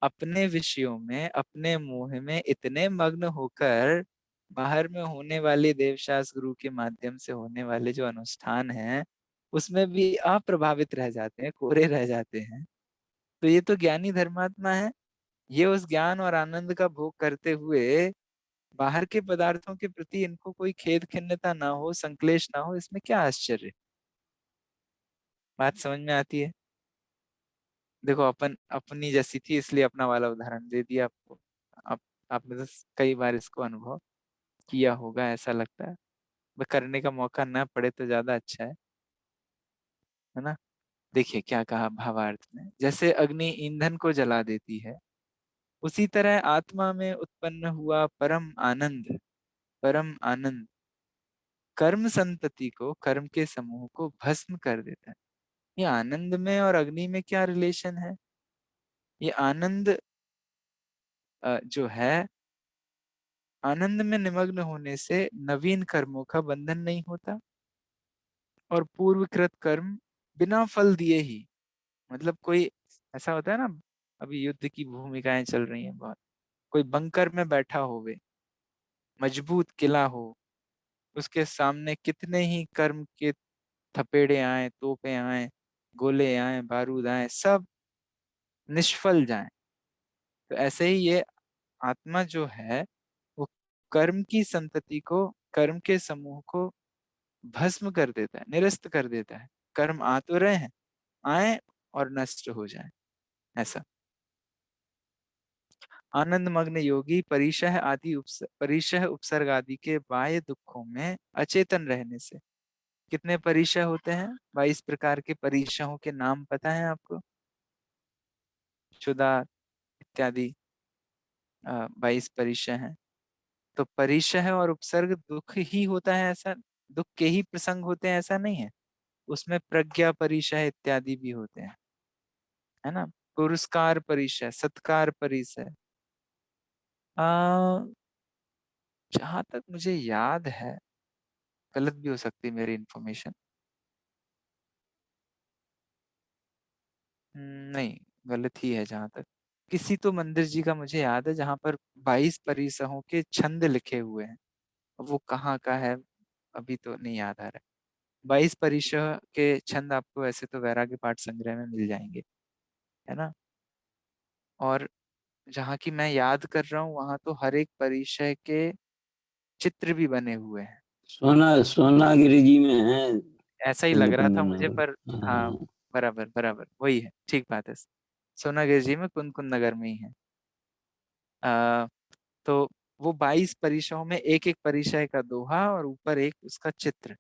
अपने विषयों में, अपने मोह में इतने मग्न होकर बाहर में होने वाले देवशास्त्र गुरु के माध्यम से होने वाले जो अनुष्ठान हैं उसमें भी अप्रभावित रह जाते हैं, कोरे रह जाते हैं। तो ये तो ज्ञानी धर्मात्मा है। ये उस ज्ञान और आनंद का भोग करते हुए बाहर के पदार्थों के प्रति इनको कोई खेद खिन्नता ना हो, संक्लेश ना हो, इसमें क्या आश्चर्य? बात समझ में आती है? देखो अपन अपनी जैसी थी इसलिए अपना वाला उदाहरण दे दिया आपको। आप आपने तो कई बार इसको अनुभव किया होगा, ऐसा लगता है। करने का मौका ना पड़े तो ज्यादा अच्छा है ना? देखिए क्या कहा भावार्थ में, जैसे अग्नि ईंधन को जला देती है, उसी तरह आत्मा में उत्पन्न हुआ परम आनंद कर्म संतति को, कर्म के समूह को भस्म कर देता है। ये आनंद में और अग्नि में क्या रिलेशन है? ये आनंद जो है, आनंद में निमग्न होने से नवीन कर्मों का बंधन नहीं होता और पूर्वकृत कर्म बिना फल दिए ही, मतलब कोई ऐसा होता है ना, अभी युद्ध की भूमिकाएं चल रही हैं बहुत, कोई बंकर में बैठा होवे, मजबूत किला हो, उसके सामने कितने ही कर्म के थपेड़े आए, तोपे आए, गोले आए, बारूद आए, सब निष्फल जाएं। तो ऐसे ही ये आत्मा जो है वो कर्म की संतति को, कर्म के समूह को भस्म कर देता है, निरस्त कर देता है। कर्म आ तो रहे हैं, आए और नष्ट हो जाए, ऐसा। आनंद मग्न योगी परिशह उपसर्ग आदि के बाह्य दुखों में अचेतन रहने से। कितने परिशह होते हैं? 22 प्रकार के परिशहों के नाम पता है आपको? क्षुधा इत्यादि 22 परिशह हैं। तो परिशह और उपसर्ग दुख ही होता है ऐसा, दुख के ही प्रसंग होते हैं ऐसा नहीं है। उसमें प्रज्ञा परिशह इत्यादि भी होते हैं, है ना? पुरस्कार परिशह, सत्कार परिशह। आ जहां तक मुझे याद है, गलत भी हो सकती है मेरी इंफॉर्मेशन, नहीं, गलत ही है जहां तक। किसी तो मंदिर जी का मुझे याद है जहां पर 22 परिसहों के छंद लिखे हुए हैं। अब वो कहाँ का है अभी तो नहीं याद आ रहा है। 22 परिसह के छंद आपको ऐसे तो वैराग्य पाठ संग्रह में मिल जाएंगे, है ना? और जहाँ की मैं याद कर रहा हूँ वहां तो हर एक परिसय के चित्र भी बने हुए हैं। सोनागिरी जी में है। ऐसा ही लग रहा कुंद था कुंद मुझे, नगर। पर हाँ, हाँ। बराबर बराबर वही है, ठीक बात है। सोनागिरी जी में कुंद कुंद नगर में ही है। आ, तो वो 22 परिसरों में एक एक परिचय का दोहा और ऊपर एक उसका चित्र।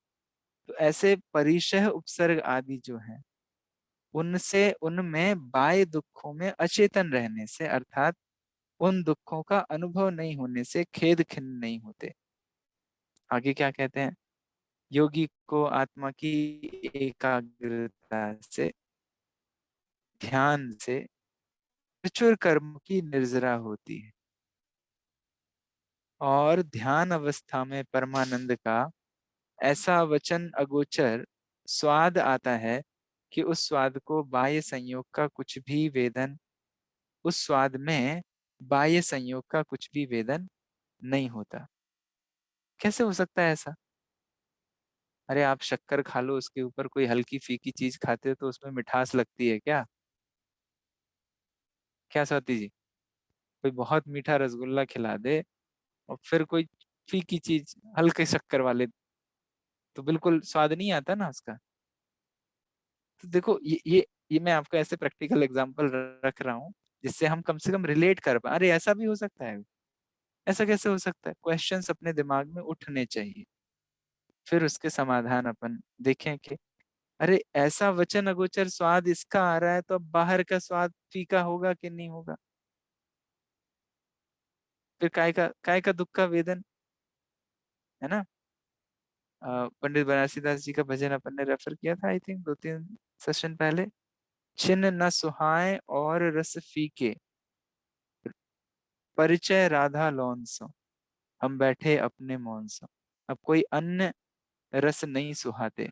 तो ऐसे परिचय उपसर्ग आदि जो है उनसे उनमें बाह्य दुखों में अचेतन रहने से, अर्थात उन दुखों का अनुभव नहीं होने से खेद खिन्न नहीं होते। आगे क्या कहते हैं? योगी को आत्मा की एकाग्रता से, ध्यान से प्रचुर कर्म की निर्जरा होती है और ध्यान अवस्था में परमानंद का ऐसा वचन अगोचर स्वाद आता है कि उस स्वाद को बाह्य संयोग का कुछ भी वेदन, उस स्वाद में बाह्य संयोग का कुछ भी वेदन नहीं होता। कैसे हो सकता है ऐसा? अरे आप शक्कर खा लो, उसके ऊपर कोई हल्की फीकी चीज खाते हो तो उसमें मिठास लगती है क्या? क्या स्वाति जी? कोई बहुत मीठा रसगुल्ला खिला दे और फिर कोई फीकी चीज हल्के शक्कर वाले, तो बिल्कुल स्वाद नहीं आता ना उसका। तो देखो ये मैं आपको ऐसे प्रैक्टिकल एग्जांपल रख रहा हूँ जिससे हम कम से कम रिलेट कर पाए। अरे ऐसा भी हो सकता है, ऐसा कैसे हो सकता है? क्वेश्चंस अपने दिमाग में उठने चाहिए, फिर उसके समाधान अपन देखें कि अरे ऐसा वचन अगोचर स्वाद इसका आ रहा है तो अब बाहर का स्वाद फीका होगा कि नहीं होगा? फिर काय का दुख का वेदन, है ना? पंडित बनारसी दास जी का भजन अपन ने रेफर किया था, आई थिंक 2-3 सेशन पहले। छिन्न न सुहाए और रस फीके, परिचय राधा लौन सो, हम बैठे अपने मौन सो। अब कोई अन्य रस नहीं सुहाते।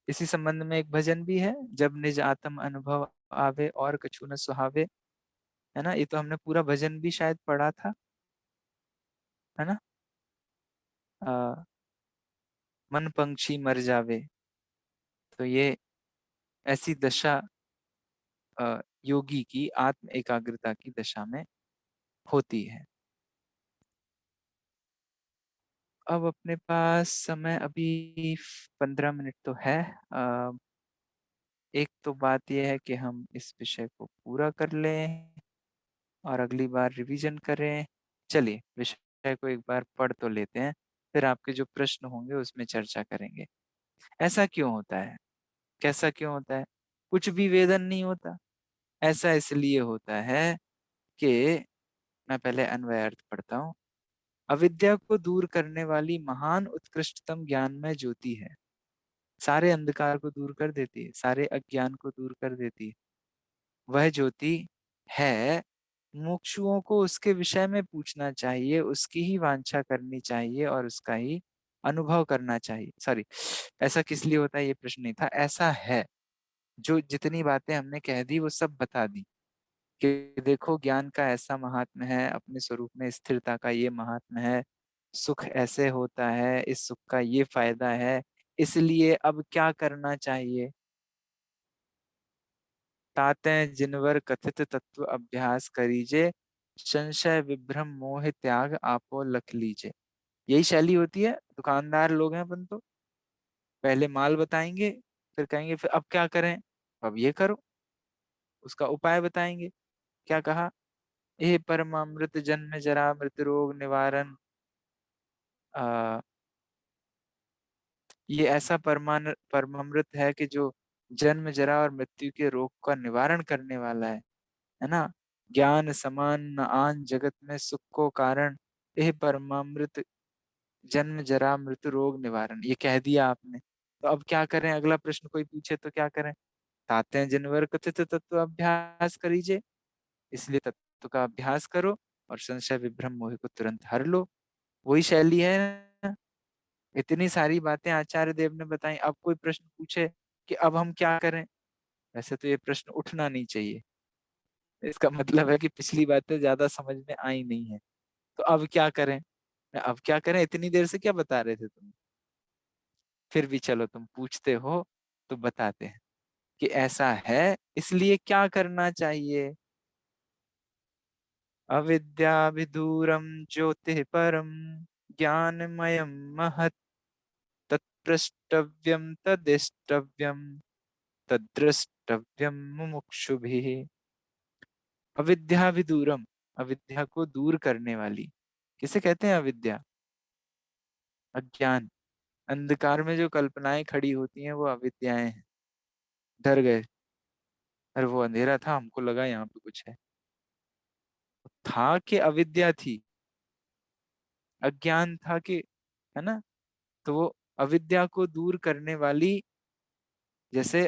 इसी संबंध में एक भजन भी है, जब निज आत्म अनुभव आवे और कछु न सुहावे, है ना? ये तो हमने पूरा भजन भी शायद पढ़ा था, है ना? अ, मन पंछी मर जावे, तो ये ऐसी दशा योगी की आत्म एकाग्रता की दशा में होती है। अब अपने पास समय अभी 15 मिनट तो है। एक तो बात यह है कि हम इस विषय को पूरा कर लें और अगली बार रिवीजन करें। चलिए विषय को एक बार पढ़ तो लेते हैं, फिर आपके जो प्रश्न होंगे उसमें चर्चा करेंगे। ऐसा क्यों होता है? कैसा क्यों होता है? कुछ भी वेदन नहीं होता। ऐसा इसलिए होता है कि, मैं पहले अन्वय अर्थ पढ़ता हूँ। अविद्या को दूर करने वाली महान उत्कृष्टतम ज्ञान में ज्योति है, सारे अंधकार को दूर कर देती है, सारे अज्ञान को दूर कर देती है। वह ज्योति है। मुमुक्षुओं को उसके विषय में पूछना चाहिए, उसकी ही वांछा करनी चाहिए और उसका ही अनुभव करना चाहिए। सॉरी, ऐसा किस लिए होता है ये प्रश्न नहीं था, ऐसा है। जो जितनी बातें हमने कह दी वो सब बता दी कि देखो ज्ञान का ऐसा महात्म्य है, अपने स्वरूप में स्थिरता का ये महात्म्य है, सुख ऐसे होता है, इस सुख का ये फायदा है, इसलिए अब क्या करना चाहिए। ताते जिनवर कथित तत्व अभ्यास करीजे, संशय विभ्रम मोह त्याग आपो लख लीजे। यही शैली होती है। दुकानदार लोग हैं अपन तो, पहले माल बताएंगे, फिर कहेंगे फिर अब क्या करें, अब ये करो, उसका उपाय बताएंगे। क्या कहा? हे परमामृत जन्म जरा मृत्यु रोग निवारण, आ, ये ऐसा परमामृत है कि जो जन्म जरा और मृत्यु के रोग का निवारण करने वाला है ना? ज्ञान समान न आन जगत में सुख को कारण, यह परमामृत जन्म जरा मृत्यु रोग निवारण। ये कह दिया आपने, तो अब क्या करें? अगला प्रश्न कोई पूछे तो क्या करें? ताते हैं जिनवर कथित तत्व अभ्यास करीजे, इसलिए तत्व का अभ्यास करो और संशय विभ्रम मोह को तुरंत हर लो। वही शैली है ना? इतनी सारी बातें आचार्य देव ने बताई, अब कोई प्रश्न पूछे कि अब हम क्या करें, वैसे तो ये प्रश्न उठना नहीं चाहिए। इसका मतलब है कि पिछली बातें ज्यादा समझ में आई नहीं है, तो अब क्या करें? अब क्या करें, इतनी देर से क्या बता रहे थे तुम? फिर भी चलो तुम पूछते हो तो बताते हैं कि ऐसा है, इसलिए क्या करना चाहिए। अविद्या विदूरम ज्योति परम, ज्ञानमयम महत्, तत्प्रष्टव्यम तदिष्टव्यम, तद्रष्टव्यम मुमुक्षुभिः। अविद्या विदूरम, अविद्या को दूर करने वाली। किसे कहते हैं अविद्या? अज्ञान, अंधकार में जो कल्पनाएं खड़ी होती हैं वो अविद्याएं हैं। डर गए, अरे वो अंधेरा था, हमको लगा यहाँ पे कुछ है। था कि अविद्या थी, अज्ञान था कि, है ना। तो वो अविद्या को दूर करने वाली, जैसे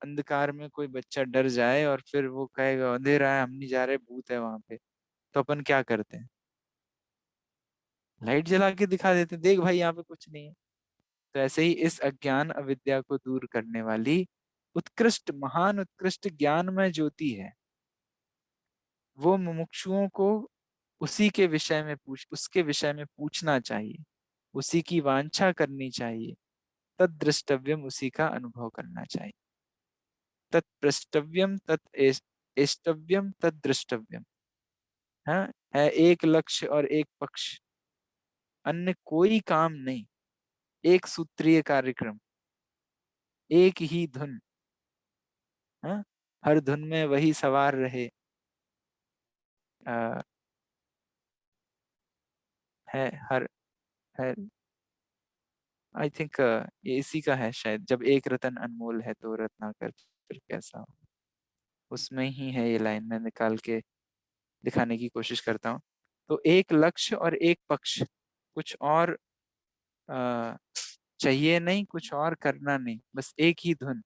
अंधकार में कोई बच्चा डर जाए और फिर वो कहेगा अंधेरा है, हम नहीं जा रहे, भूत है वहां पे, तो अपन क्या करते हैं, लाइट जला के दिखा देते हैं, देख भाई यहाँ पे कुछ नहीं है। तो ऐसे ही इस अज्ञान अविद्या को दूर करने वाली उत्कृष्ट, महान उत्कृष्ट ज्ञानमय ज्योति है, वो मुमुक्षुओं को उसी के विषय में उसके विषय में पूछना चाहिए, उसी की वांछा करनी चाहिए, तद द्रष्टव्यम, उसी का अनुभव करना चाहिए। तत्प्रष्टव्यम तत् एष्टव्यम तद द्रष्टव्यम। हाँ, है एक लक्ष्य और एक पक्ष, अन्य कोई काम नहीं, एक सूत्रीय कार्यक्रम, एक ही धुन। हाँ, हर धुन में वही सवार रहे। आ, है हर है, आई थिंक ये इसी का है शायद, जब एक रतन अनमोल है तो रत्नाकर फिर कैसा हो। उसमें ही है ये लाइन, मैं निकाल के दिखाने की कोशिश करता हूँ। तो एक लक्ष्य और एक पक्ष, कुछ और आ, चाहिए नहीं, कुछ और करना नहीं, बस एक ही धुन।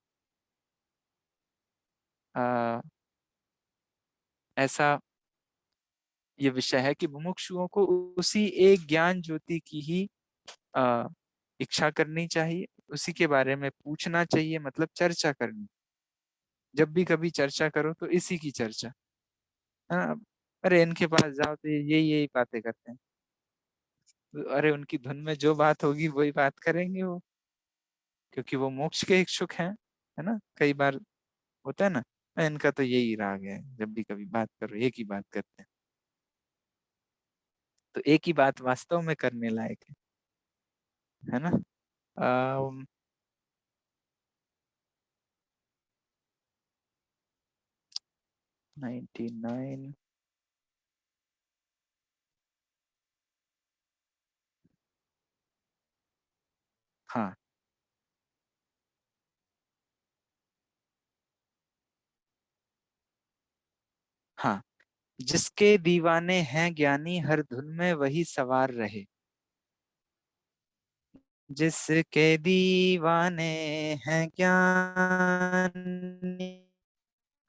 आ, ऐसा ये विषय है कि मुमुक्षुओं को उसी एक ज्ञान ज्योति की ही आ, इच्छा करनी चाहिए, उसी के बारे में पूछना चाहिए, मतलब चर्चा करनी। जब भी कभी चर्चा करो तो इसी की चर्चा। हाँ, अरे इनके पास जाओ तो ये यही यही बातें करते हैं, तो अरे उनकी धुन में जो बात होगी वही बात करेंगे वो, क्योंकि वो मोक्ष के इच्छुक हैं, है ना। कई बार होता है ना, इनका तो यही राग है, जब भी कभी बात करो एक ही बात करते हैं। तो एक ही बात वास्तव में करने लायक है ना। 99। हाँ हाँ, जिसके दीवाने हैं ज्ञानी, हर धुन में वही सवार रहे। जिसके दीवाने हैं ज्ञानी,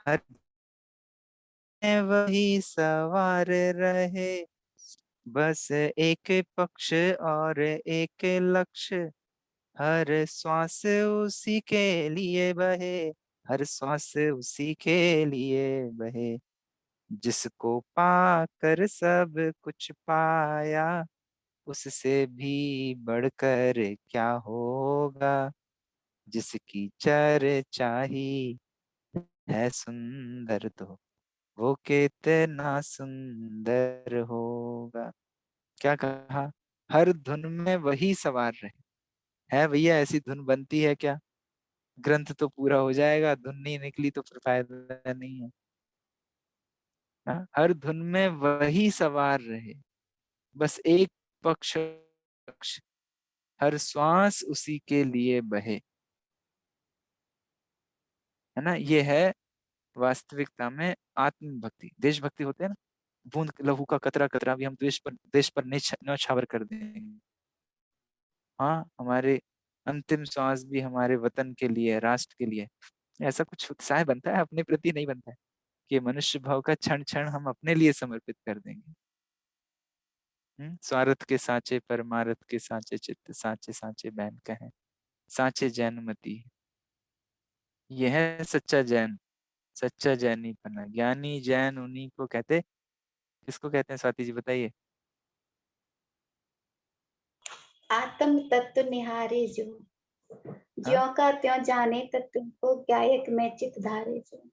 हर में वही सवार रहे। बस एक पक्ष और एक लक्ष्य, हर श्वास उसी के लिए बहे, हर श्वास उसी के लिए बहे। जिसको पाकर सब कुछ पाया, उससे भी बढ़कर क्या होगा। जिसकी चर्चा ही है सुंदर, तो वो कितना सुंदर होगा। क्या कहा, हर धुन में वही सवार रहे। है भैया, ऐसी धुन बनती है क्या, ग्रंथ तो पूरा हो जाएगा, धुन नहीं निकली तो फिर फायदा नहीं है। हाँ? हर धुन में वही सवार रहे, बस एक पक्ष पक्ष, हर श्वास उसी के लिए बहे। है ना, ये है वास्तविकता में आत्मभक्ति। देशभक्ति होते हैं ना, बूंद लहू का कतरा कतरा भी हम देश पर न्यौछावर कर देंगे। हाँ, हमारे अंतिम श्वास भी हमारे वतन के लिए, राष्ट्र के लिए। ऐसा कुछ उत्साह बनता है, अपने प्रति नहीं बनता है कि मनुष्य भाव का क्षण क्षण हम अपने लिए समर्पित कर देंगे। स्वार्थ के साँचे परमारथ के साँचे, चित्त साँचे साँचे बैन कहें, साँचे जैनमती। यह है सच्चा जैन, सच्चा जैनी पना। ज्ञानी जैन उन्हीं को कहते, किसको कहते हैं स्वाति जी बताइए। आत्म तत्व निहारे जो, हाँ, ज्यों का त्यों जाने तत्व को, गायक में चित धारे जो।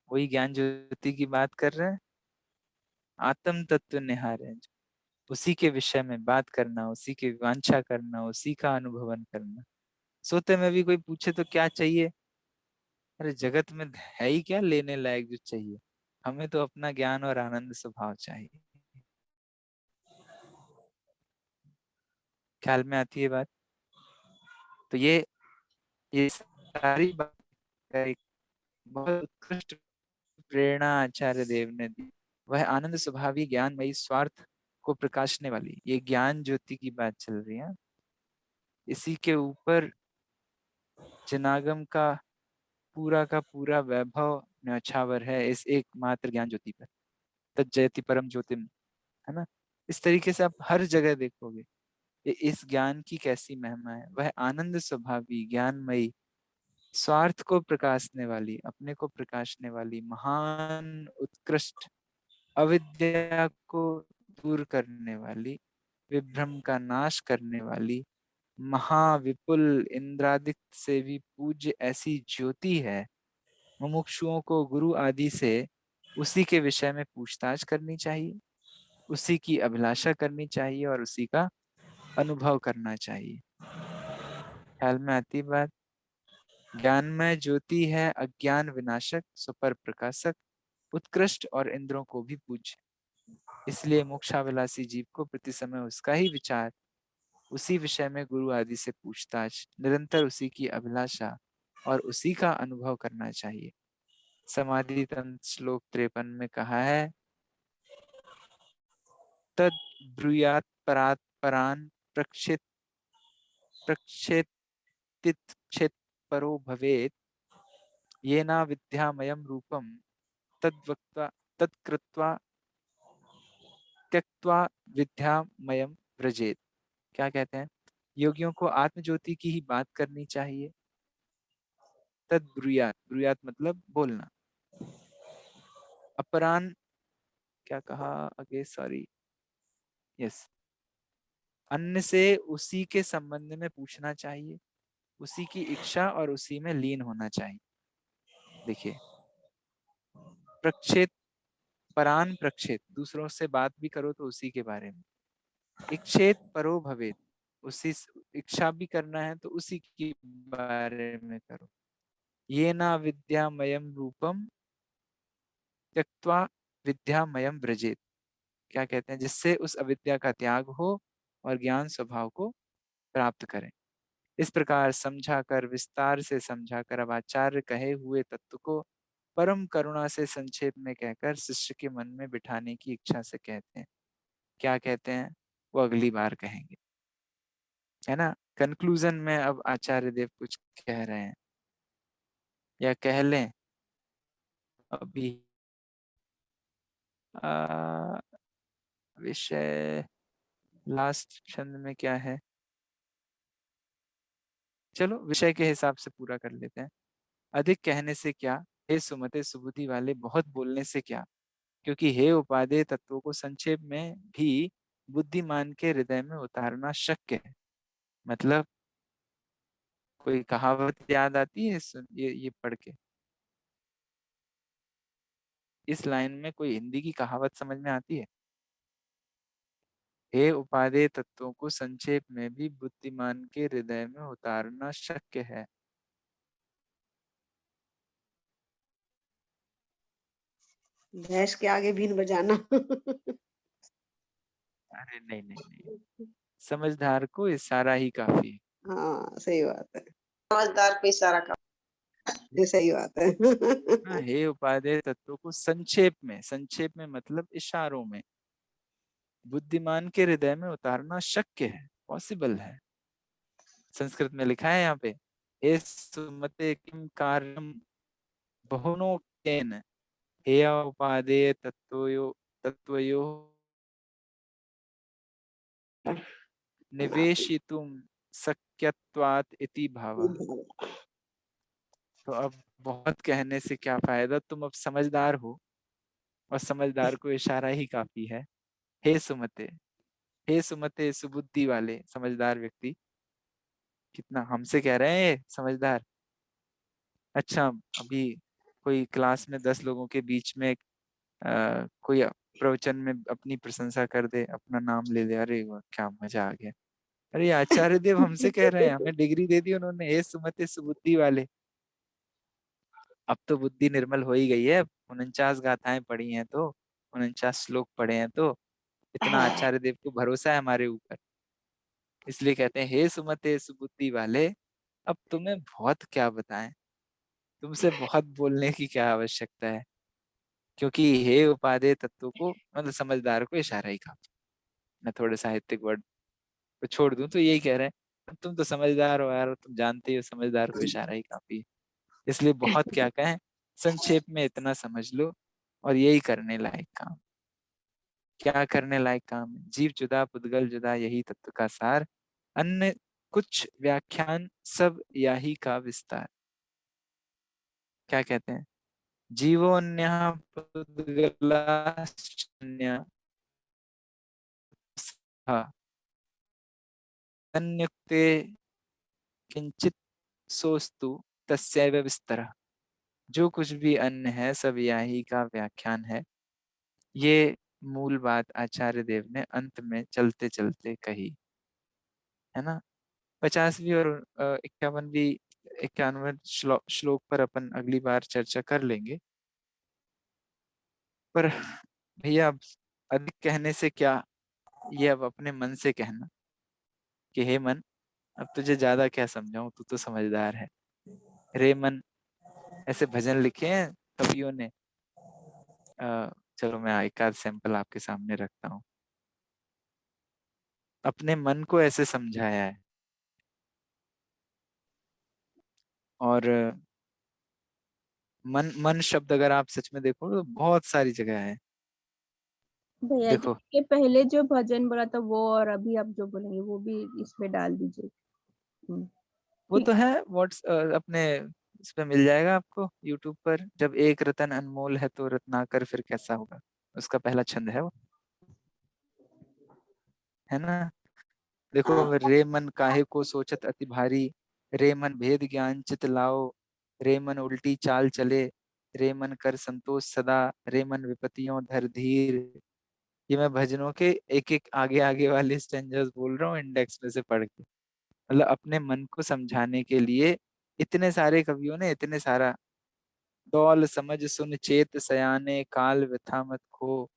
वही ज्ञान ज्योति की बात कर रहे हैं। आत्म तत्व निहारे जो, उसी के विषय में बात करना, उसी की वांछा करना, उसी का अनुभवन करना। सोते में भी कोई पूछे तो क्या चाहिए, अरे जगत में है ही क्या लेने लायक जो चाहिए, हमें तो अपना ज्ञान और आनंद स्वभाव चाहिए। ख्याल में आती है बात। तो ये सारी बात का एक बहुत उत्कृष्ट प्रेरणा आचार्य देव ने दी। वह आनंद स्वभावी ज्ञानमयी स्वार्थ को प्रकाशने वाली, ये ज्ञान ज्योति की बात चल रही है। इसी के ऊपर जनागम का पूरा वैभव न्यौछावर है, इस एकमात्र ज्ञान ज्योति पर। तज्जयति परम ज्योतिम, है ना। इस तरीके से आप हर जगह देखोगे इस ज्ञान की कैसी महिमा है। वह आनंद स्वभावी ज्ञानमयी स्वार्थ को प्रकाशने वाली, अपने को प्रकाशने वाली, महान उत्कृष्ट, अविद्या को दूर करने वाली, विभ्रम का नाश करने वाली, महाविपुल इंद्रादिक से भी पूज्य ऐसी ज्योति है। मुमुक्षुओं को गुरु आदि से उसी के विषय में पूछताछ करनी चाहिए, उसी की अभिलाषा करनी चाहिए और उसी का अनुभव करना चाहिए। ख्याल में आती बात। ज्ञानमय ज्योति है अज्ञान विनाशक, सुपर प्रकाशक, उत्कृष्ट और इंद्रों को भी पूज्य। इसलिए मोक्षाभिलाषी जीव को प्रति समय उसका ही विचार, उसी विषय में गुरु आदि से पूछताछ, निरंतर उसी की अभिलाषा और उसी का अनुभव करना चाहिए। समाधि तंत्र श्लोक 53 में कहा है, तद ब्रूयात परात परान प्रक्षेत प्रक्षेतित परो भवेत, येना विद्यामयम रूपम तद्वक्त्वा तत्कृत्वा त्यक्त्वा विद्यामयम व्रजेत। क्या कहते हैं? योगियों को आत्मज्योति की ही बात करनी चाहिए। तद ब्रूयात, ब्रूयात मतलब बोलना। अपरान, क्या कहा आगे, सॉरी, यस, अन्य से उसी के संबंध में पूछना चाहिए, उसी की इच्छा और उसी में लीन होना चाहिए। देखिए, प्रक्षेत, परान प्रक्षेत, दूसरों से बात भी करो तो उसी के बारे में। इच्छेत परो भवेत, उसी इच्छा भी करना है तो उसी के बारे में करो। ये ना विद्यामयम रूपम त्यक्त्वा विद्यामयम व्रजेत। क्या कहते हैं? जिससे उस अविद्या का त्याग हो और ज्ञान स्वभाव को प्राप्त करें। इस प्रकार समझाकर, विस्तार से समझाकर, अब आचार्य कहे हुए तत्व को परम करुणा से संक्षेप में कहकर शिष्य के मन में बिठाने की इच्छा से कहते हैं। क्या कहते हैं वो अगली बार कहेंगे, है ना। कंक्लूजन में अब आचार्य देव कुछ कह रहे हैं, या कह लें अभी। विषय लास्ट छंद में क्या है, चलो विषय के हिसाब से पूरा कर लेते हैं। अधिक कहने से क्या, हे सुमते सुबुद्धि वाले, बहुत बोलने से क्या, क्योंकि हे उपादेय तत्वों को संक्षेप में भी बुद्धिमान के हृदय में उतारना शक्य है। मतलब कोई कहावत याद आती है ये पढ़ के? इस लाइन में कोई हिंदी की कहावत समझ में आती है? हे उपादेय तत्वों को संक्षेप में भी बुद्धिमान के हृदय में उतारना शक्य है। भैंस के आगे बीन बजाना। अरे नहीं नहीं नहीं, समझदार को इशारा ही काफी है। हाँ सही बात है, समझदार को इशारा का, ये सही बात है। हाँ, हे उपादेय तत्वों को संक्षेप में मतलब इशारों में बुद्धिमान के हृदय में उतारना शक्य है, पॉसिबल है। संस्कृत में लिखा है यहाँ पे, हे सुमते किम कार्यम बहुनो केन, हे उपादेय तत्वयो निवेशितुम शक्यत्वात् इति भावः। तो अब बहुत कहने से क्या फायदा, तुम अब समझदार हो और समझदार को इशारा ही काफी है। हे सुमते, हे सुमते, सुबुद्धि वाले, समझदार व्यक्ति। कितना हमसे कह रहे हैं ये समझदार। अच्छा, अभी कोई क्लास में 10 लोगों के बीच में कोई प्रवचन में अपनी प्रशंसा कर दे, अपना नाम ले ले, अरे वाह क्या मजा आ गया, अरे आचार्य देव हमसे कह रहे हैं, हमें डिग्री दे दी उन्होंने, हे सुमते सुबुद्धि वाले। अब तो बुद्धि निर्मल हो ही गई है, 49 गाथाएं पढ़ी हैं तो, 49 श्लोक पढ़े हैं तो इतना आचार्य देव को भरोसा है हमारे ऊपर, इसलिए कहते हैं हे सुमते सुबुद्धि वाले, अब तुम्हें बहुत क्या बताएं, तुमसे बहुत बोलने की क्या आवश्यकता है, क्योंकि हे उपादेय तत्व को मतलब समझदार को इशारा ही काफी। मैं थोड़े साहित्यिक वर्ड को छोड़ दूं तो यही कह रहे हैं, तुम तो समझदार हो यार, तुम जानते ही हो समझदार को इशारा ही काफी है। इसलिए बहुत क्या कहें, संक्षेप में इतना समझ लो। और यही करने लायक काम, क्या करने लायक काम है? जीव जुदा पुद्गल जुदा, यही तत्व का सार। अन्य कुछ व्याख्यान सब याही का विस्तार। क्या कहते हैं? जीवोन्य पुद्गलाश्चन्य अन्युक्ते किंचित सोस्तु तस्यैव विस्तरः। जो कुछ भी अन्य है सब याही का व्याख्यान है। ये मूल बात आचार्य देव ने अंत में चलते चलते कही है ना। 50वीं और 51वें श्लोक पर अपन अगली बार चर्चा कर लेंगे। पर भैया अब अधिक कहने से क्या, ये अब अपने मन से कहना कि हे मन, अब तुझे ज्यादा क्या समझाऊं, तू तो समझदार है। रे मन, ऐसे भजन लिखे हैं कवियों ने। चलो मैं एक आध सैंपल आपके सामने रखता हूँ। अपने मन को ऐसे समझाया है। और मन मन शब्द अगर आप सच में देखो तो बहुत सारी जगह है। भैया जी, देखो ये पहले जो भजन बोला था वो, और अभी आप जो बोलेंगे वो भी इसमें डाल दीजिए। वो ठीक। तो है अपने इस पे मिल जाएगा आपको यूट्यूब पर। जब एक रतन अनमोल है तो रत्नाकर फिर कैसा होगा, उसका पहला छंद है वो, है ना। देखो, रे मन काहे को सोचत अति भारी, रे मन भेद ज्ञान चित लाओ, रे मन उल्टी चाल चले, रे मन कर संतोष सदा, रे मन विपत्तियों धर धीर। ये मैं भजनों के एक एक आगे आगे वाले स्टेंजर्स बोल रहा हूँ इंडेक्स में से पढ़ के। मतलब अपने मन को समझाने के लिए इतने सारे कवियों ने इतने सारा, दौल समझ सुन चेत सयाने काल व्यथा मत खो।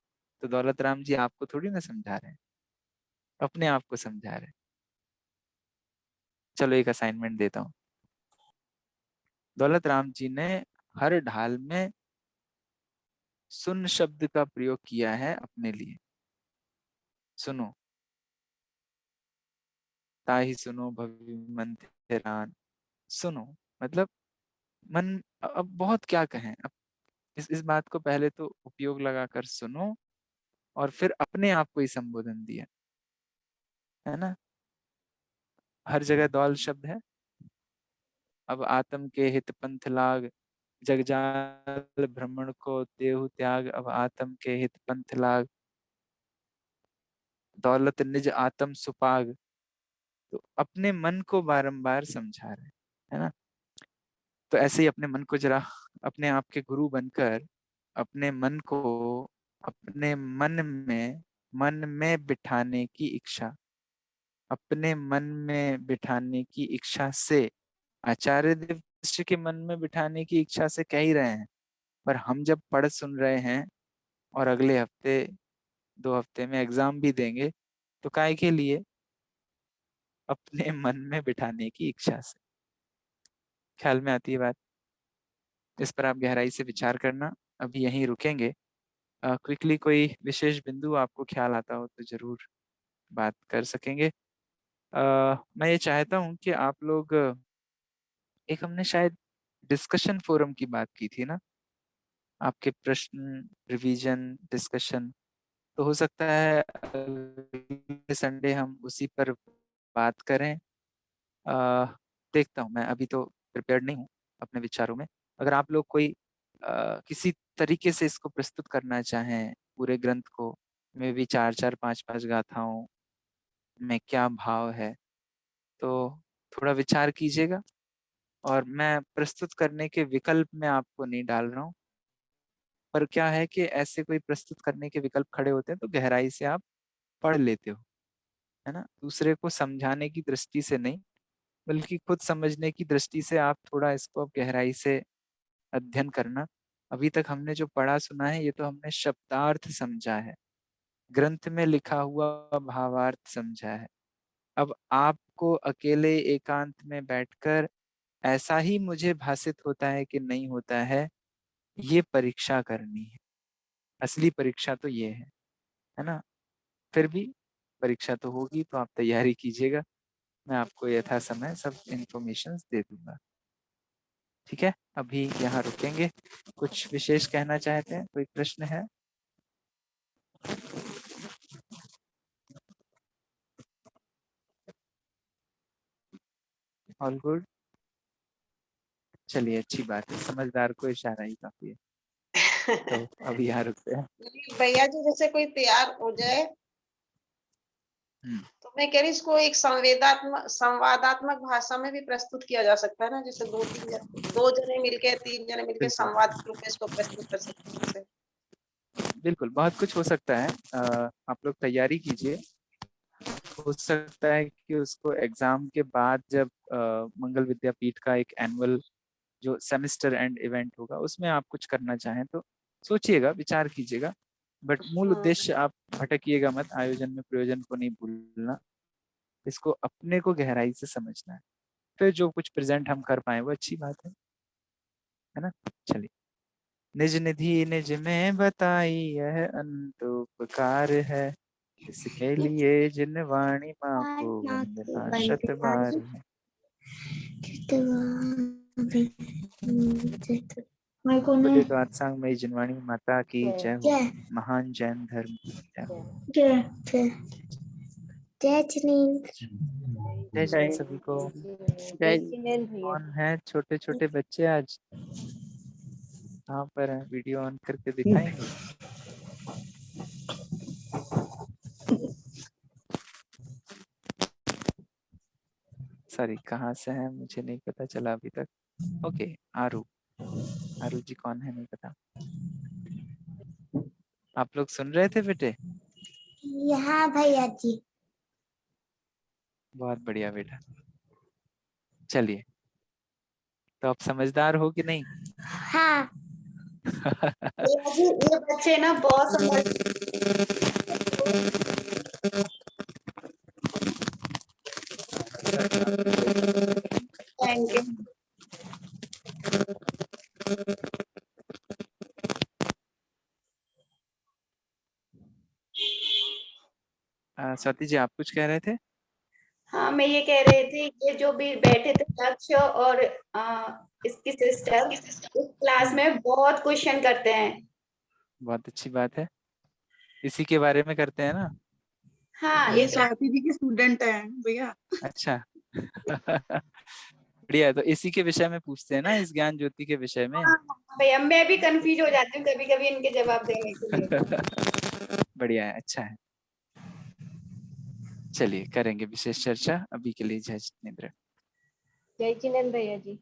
तो दौलत राम जी आपको थोड़ी ना समझा रहे हैं, अपने आप को समझा रहे हैं। चलो एक असाइनमेंट देता हूँ। दौलत राम जी ने हर ढाल में सुन शब्द का प्रयोग किया है अपने लिए। सुनो, ताहि सुनो भवि मंथिरान। सुनो मतलब मन, अब बहुत क्या कहें। अब इस बात को पहले तो उपयोग लगाकर सुनो, और फिर अपने आप को ही संबोधन दिया, है ना। हर जगह दौल शब्द है। अब आत्म के हित पंथ लाग, जगजाल भ्रमण को देहु त्याग। अब आत्म के हित पंथ लाग, दौलत निज आत्म सुपाग। तो अपने मन को बारंबार समझा रहे हैं, है ना। तो ऐसे ही अपने मन को जरा अपने आप के गुरु बनकर अपने मन को अपने मन में बिठाने की इच्छा, अपने मन में बिठाने की इच्छा से, आचार्य देव शिष्य के मन में बिठाने की इच्छा से कह ही रहे हैं। पर हम जब पढ़ सुन रहे हैं और अगले हफ्ते 2 हफ्ते में एग्जाम भी देंगे, तो काय के लिए? अपने मन में बिठाने की इच्छा से। ख्याल में आती है बात? इस पर आप गहराई से विचार करना। अभी यहीं रुकेंगे। क्विकली कोई विशेष बिंदु आपको ख्याल आता हो तो जरूर बात कर सकेंगे। मैं ये चाहता हूँ कि आप लोग, एक हमने शायद डिस्कशन फोरम की बात की थी ना, आपके प्रश्न, रिवीजन, डिस्कशन। तो हो सकता है अगले संडे हम उसी पर बात करें। अ, देखता हूँ, मैं अभी तो प्रिपेयर्ड नहीं हूँ अपने विचारों में। अगर आप लोग कोई किसी तरीके से इसको प्रस्तुत करना चाहें, पूरे ग्रंथ को, में भी 4-4, 5-5 गाथाओं में क्या भाव है, तो थोड़ा विचार कीजिएगा। और मैं प्रस्तुत करने के विकल्प में आपको नहीं डाल रहा हूँ, पर क्या है कि ऐसे कोई प्रस्तुत करने के विकल्प खड़े होते हैं तो गहराई से आप पढ़ लेते हो, है ना। दूसरे को समझाने की दृष्टि से नहीं, बल्कि खुद समझने की दृष्टि से आप थोड़ा इसको अब गहराई से अध्ययन करना। अभी तक हमने जो पढ़ा सुना है ये तो हमने शब्दार्थ समझा है, ग्रंथ में लिखा हुआ भावार्थ समझा है। अब आपको अकेले एकांत में बैठकर ऐसा ही मुझे भासित होता है कि नहीं होता है, ये परीक्षा करनी है। असली परीक्षा तो ये है ना? फिर भी परीक्षा तो होगी, तो आप तैयारी कीजिएगा। मैं आपको यथा समय सब इंफॉर्मेशन दे दूंगा। ठीक है, अभी यहाँ रुकेंगे। कुछ विशेष कहना चाहते हैं? कोई प्रश्न है? All good. चलिए, अच्छी बात है, समझदार को इशारा ही काफी है। तो अभी यहाँ रुकते हैं। भैया जी जैसे कोई तैयार हो जाए तो मैं कह रही इसको एक संवादात्मक भाषा में भी प्रस्तुत किया जा सकता है ना, जैसे दो जने मिलके, तीन जने मिलके बिल्कुल। संवाद के रूप में इसको प्रस्तुत कर सकते हैं जैसे। बिल्कुल, बहुत कुछ हो सकता है। आप लोग तैयारी कीजिए। हो सकता है कि उसको एग्जाम के बाद जब मंगल विद्यापीठ का एक एनुअल जो सेमेस्टर एंड इवेंट होगा उसमें आप कुछ करना चाहें तो सोचिएगा, विचार कीजिएगा। बट मूल उद्देश्य आप भटकिएगा मत, आयोजन में प्रयोजन को नहीं भूलना, इसको अपने को गहराई से समझना है। फिर जो कुछ प्रेजेंट हम कर पाए वो अच्छी बात है ना? चलिए। निज निधि निज में बताई यह अनंतोपकार है, इसके लिए जिन वाणी माँ को वंदना शत बार है। बोले तो आत्सांग मई जिनवाणी माता की जय हो। महान जैन धर्म की जय हो। जय जैन सभी को। कौन है छोटे छोटे बच्चे आज? कहाँ पर है? वीडियो ऑन करके दिखाएंगे। सॉरी, कहाँ से है मुझे नहीं पता चला अभी तक। ओके, आरू। आरू जी कौन है नहीं पता। आप लोग सुन रहे थे बेटे? हाँ भैया जी। बहुत बढ़िया बेटा। चलिए, तो आप समझदार हो कि नहीं? हाँ भैया जी, ये बच्चे ना बहुत समझ। Thank you. स्वाति जी, आप कुछ कह रहे थे? हाँ, मैं ये कह रही थी, ये जो भी बैठे थे लक्ष्य और इसकी सिस्टर इस क्लास में बहुत क्वेश्चन करते हैं। बहुत अच्छी बात है, इसी के बारे में करते हैं ना? हाँ, ये स्वाति जी की स्टूडेंट है भैया। अच्छा। बढ़िया, तो इसी के विषय में पूछते हैं ना, इस ज्ञान ज्योति के विषय में। भैया मैं भी कंफ्यूज हो जाती हूँ कभी कभी इनके जवाब देने के लिए। बढ़िया है, अच्छा है। चलिए, करेंगे विशेष चर्चा। अभी के लिए जय जिनेंद्र। जय जिनेंद्र भैया जी।